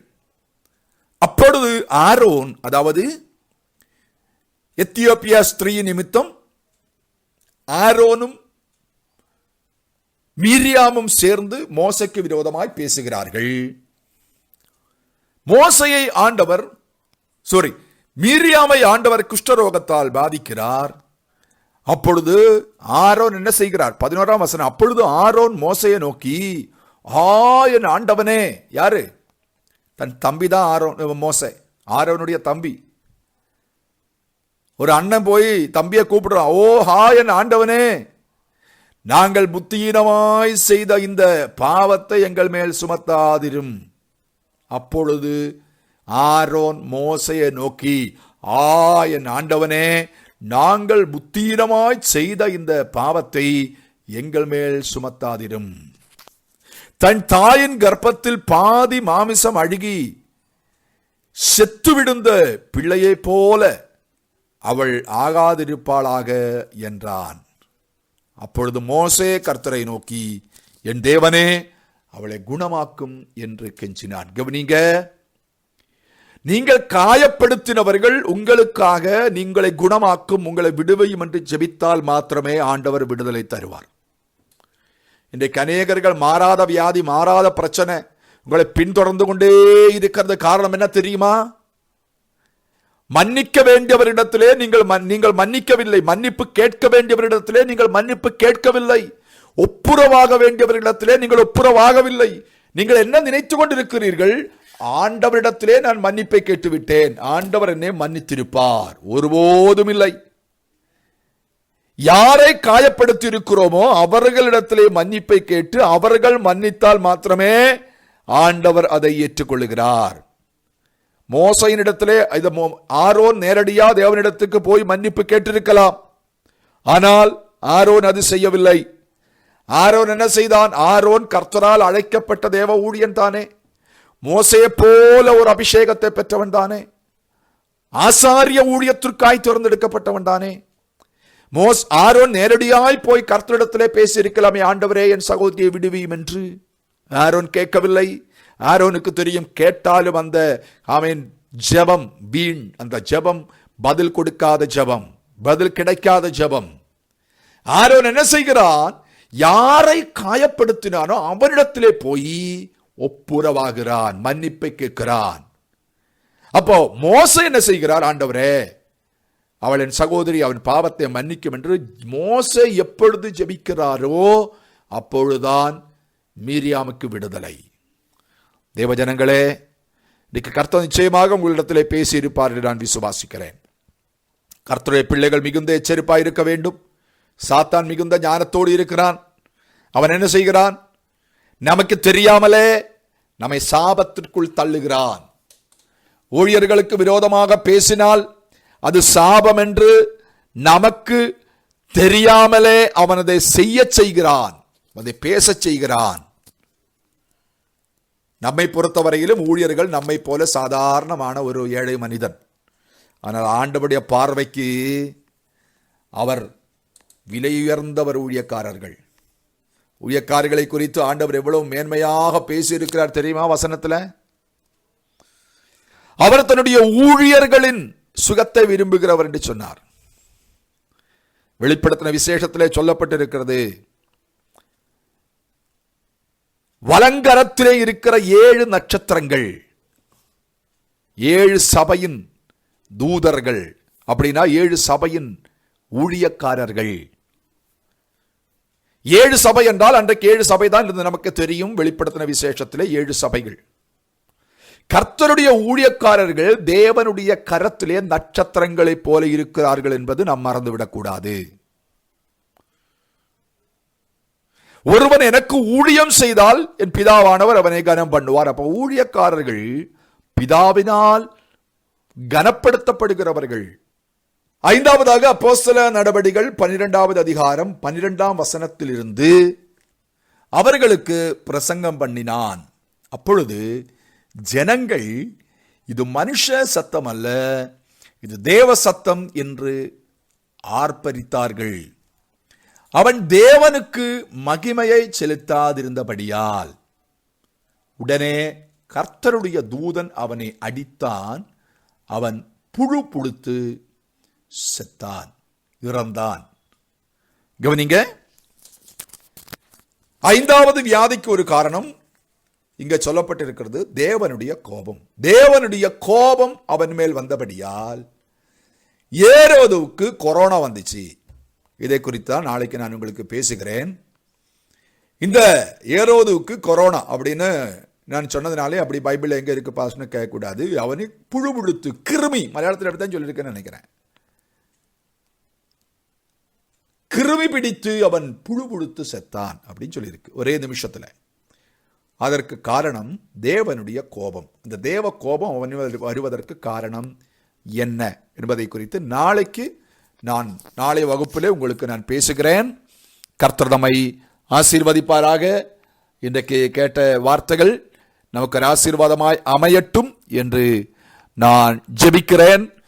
A: அப்பொழுது ஆரோன், அதாவது எத்தியோப்பியா ஸ்திரீ நிமித்தம் ஆரோனும் மீரியாமும் சேர்ந்து மோசைக்கு விரோதமாய் பேசுகிறார்கள். மீரியாமை ஆண்டவர் குஷ்டரோகத்தால் பாதிக்கிறார். அப்பொழுது ஆரோன் என்ன செய்கிறார்? 11ஆம் வசனம். அப்பொழுது ஆரோன் மோசையை நோக்கி, என் ஆண்டவனே. யாரு? தன் தம்பி தான் ஆரோன். மோசே ஆரோனுடைய தம்பி. ஒரு அண்ணன் போய் தம்பியை கூப்பிடுறான், ஓ ஹாய் என் ஆண்டவனே, நாங்கள் புத்தியீனமாய் செய்த இந்த பாவத்தை எங்கள் மேல் சுமத்தாதிரும். அப்பொழுது ஆரோன் மோசையை நோக்கி, என் ஆண்டவனே, நாங்கள் புத்தியீனமாய் செய்த இந்த பாவத்தை எங்கள் மேல் சுமத்தாதிரும். தன் தாயின் கர்ப்பத்தில் பாதி மாமிசம் அழுகி செத்து விழுந்த பிள்ளையை போல அவள் ஆகாதிருப்பாளாக என்றான். அப்பொழுது மோசே கர்த்தரை நோக்கி, என் தேவனே, அவளை குணமாக்கும் என்று கெஞ்சினான். கவனிங்க, நீங்கள் காயப்படுத்தினவர்கள் உங்களுக்காக நீங்களை குணமாக்கும், உங்களை விடுவையும் என்று ஜெபித்தால் மாத்திரமே ஆண்டவர் விடுதலை தருவார். இன்றைக்கு அநேகர்கள் மாறாத வியாதி, மாறாத பிரச்சனை உங்களை பின்தொடர்ந்து கொண்டே இருக்கிறது. காரணம் என்ன தெரியுமா? மன்னிக்க வேண்டியவரிடத்திலே நீங்கள் மன்னிக்கவில்லை. மன்னிப்பு கேட்க வேண்டியவரிடத்திலே நீங்கள் மன்னிப்பு கேட்கவில்லை. ஒப்புரவாக வேண்டியவரிடத்திலே நீங்கள் ஒப்புரவாகவில்லை. நீங்கள் என்ன நினைத்து கொண்டிருக்கிறீர்கள்? ஆண்டவரிடத்திலே நான் மன்னிப்பை கேட்டுவிட்டேன், ஆண்டவர் என்னை மன்னித்திருப்பார். ஒருபோதும் இல்லை. யாரை காயப்படுத்தி இருக்கிறோமோ அவர்களிடத்திலே மன்னிப்பை கேட்டு அவர்கள் மன்னித்தால் மாத்திரமே ஆண்டவர் அதை ஏற்றுக்கொள்கிறார். மோசையினிடத்திலே ஆரோன் நேரடியா தேவனிடத்துக்கு போய் மன்னிப்பு கேட்டிருக்கலாம். ஆனால் ஆரோன் அது செய்யவில்லை. ஆரோன் என்ன செய்தான்? ஆரோன் கர்த்தரால் அழைக்கப்பட்ட தேவ ஊழியன் தானே, மோசையை போல ஒரு அபிஷேகத்தை பெற்றவன் தானே, ஆசாரிய ஊழியத்திற்காய் தேர்ந்தெடுக்கப்பட்டவன் தானே. ஆரோன் நேரடியாய் போய் கர்த்தரிடத்திலே பேசி இருக்கலாமே, ஆண்டவரே என் சகோதரியை விடுவியும் என்று. ஆரோன் கேட்கவில்லை. ஆரோனுக்கு தெரியும், கேட்டாலும் அந்த ஜெபம் வீண், அந்த ஜெபம் பதில் கொடுக்காத ஜெபம், பதில் கிடைக்காத ஜெபம். ஆரோன் என்ன செய்கிறான்? யாரை காயப்படுத்தினானோ அவரிடத்திலே போய் ஒப்புரவாகிறான், மன்னிப்பை கேட்கிறான். அப்போ மோசே என்ன செய்கிறார்? ஆண்டவரே, அவள் என் சகோதரி, அவன் பாவத்தை மன்னிக்கும் என்று மோசே எப்பொழுது ஜெபிக்கிறாரோ அப்பொழுதுதான் மீரியாமுக்கு விடுதலை. தேவஜனங்களே, இன்னைக்கு கர்த்தர் நிச்சயமாக உங்களிடத்திலே பேசி இருப்பார் என்று நான் விசுவாசிக்கிறேன். கர்த்தருடைய பிள்ளைகள் மிகுந்த எச்சரிப்பாய் இருக்க வேண்டும். சாத்தான் மிகுந்த ஞானத்தோடு இருக்கிறான். அவன் என்ன செய்கிறான்? நமக்கு தெரியாமலே நம்மை சாபத்திற்குள் தள்ளுகிறான். ஊழியர்களுக்கு விரோதமாக பேசினால் அது சாபம் என்று நமக்கு தெரியாமலே அவன் அதை செய்ய செய்கிறான், அதை பேச செய்கிறான். நம்மை பொறுத்தவரையிலும் ஊழியர்கள் நம்மை போல சாதாரணமான ஒரு ஏழை மனிதன். ஆனால் ஆண்டவருடைய பார்வைக்கு அவர் விலையுயர்ந்தவர். ஊழியக்காரர்களை குறித்து ஆண்டவர் எவ்வளவு மேன்மையாக பேசியிருக்கிறார் தெரியுமா? வசனத்தில் அவர் தன்னுடைய ஊழியர்களின் சுகத்தை விரும்புகிறவர் என்று சொன்னார். வெளிப்படுத்தின விசேஷத்திலே சொல்லப்பட்டிருக்கிறது, வலங்கரத்திலே இருக்கிற 7 நட்சத்திரங்கள் 7 சபையின் தூதர்கள், அப்படின்னா 7 சபையின் ஊழியக்காரர்கள். 7 சபை என்றால் அன்றைக்கு 7 சபை தான் இருந்து நமக்கு தெரியும். வெளிப்படுத்தின விசேஷத்திலே 7 சபைகள். கர்த்தருடைய ஊழியக்காரர்கள் தேவனுடைய கரத்திலே நட்சத்திரங்களைப் போல இருக்கிறார்கள் என்பது நாம் மறந்துவிடக்கூடாது. ஒருவன் எனக்கு ஊழியம் செய்தால் என் பிதாவானவர் அவனை கனம் பண்ணுவார். அப்ப ஊழியக்காரர்கள் பிதாவினால் கனப்படுத்தப்படுகிறவர்கள். 5வதாக அப்போஸ்தல நடபடிகள் 12வது அதிகாரம் 12ஆம் வசனத்திலிருந்து அவர்களுக்கு பிரசங்கம் பண்ணினான். அப்பொழுது ஜனங்கள், இது மனுஷ சத்தம் அல்ல, இது தேவ சத்தம் என்று ஆர்ப்பரித்தார்கள். அவன் தேவனுக்கு மகிமையை செலுத்தாதிருந்தபடியால் உடனே கர்த்தருடைய தூதன் அவனை அடித்தான். அவன் புழு புழுத்து செத்தான், இறந்தான். கவனிங்க, 5வது வியாதிக்கு ஒரு காரணம் இங்க சொல்லப்பட்டிருக்கிறது, தேவனுடைய கோபம். தேவனுடைய கோபம் அவன் மேல் வந்தபடியால் ஏரோதுவுக்கு கொரோனா வந்துச்சு. இதை குறித்தான் நாளைக்கு நான் உங்களுக்கு பேசுகிறேன். இந்த ஏரோதுவுக்கு கொரோனா அப்படின்னு நான் சொன்னதுனாலே அப்படி பைபிள் எங்க இருக்கு பாஸ்ன்னு கேட்கக்கூடாது. அவனுக்கு புழு புழுத்து, கிருமி, மலையாளத்தில் அப்படித்தான் சொல்லியிருக்கேன்னு நினைக்கிறேன். கிருமி பிடித்து அவன் புழு புழுத்து செத்தான் அப்படின்னு சொல்லியிருக்கு ஒரே நிமிஷத்துல. அதற்கு காரணம் தேவனுடைய கோபம். இந்த தேவ கோபம் அவன் வருவதற்கு காரணம் என்ன என்பதை குறித்து நாளை வகுப்பிலே உங்களுக்கு நான் பேசுகிறேன். கர்த்தர் நம்மை ஆசீர்வதிப்பாராக. இன்றைக்கு கேட்ட வார்த்தைகள் நமக்கு ஆசீர்வாதமாய் அமையட்டும் என்று நான் ஜெபிக்கிறேன்.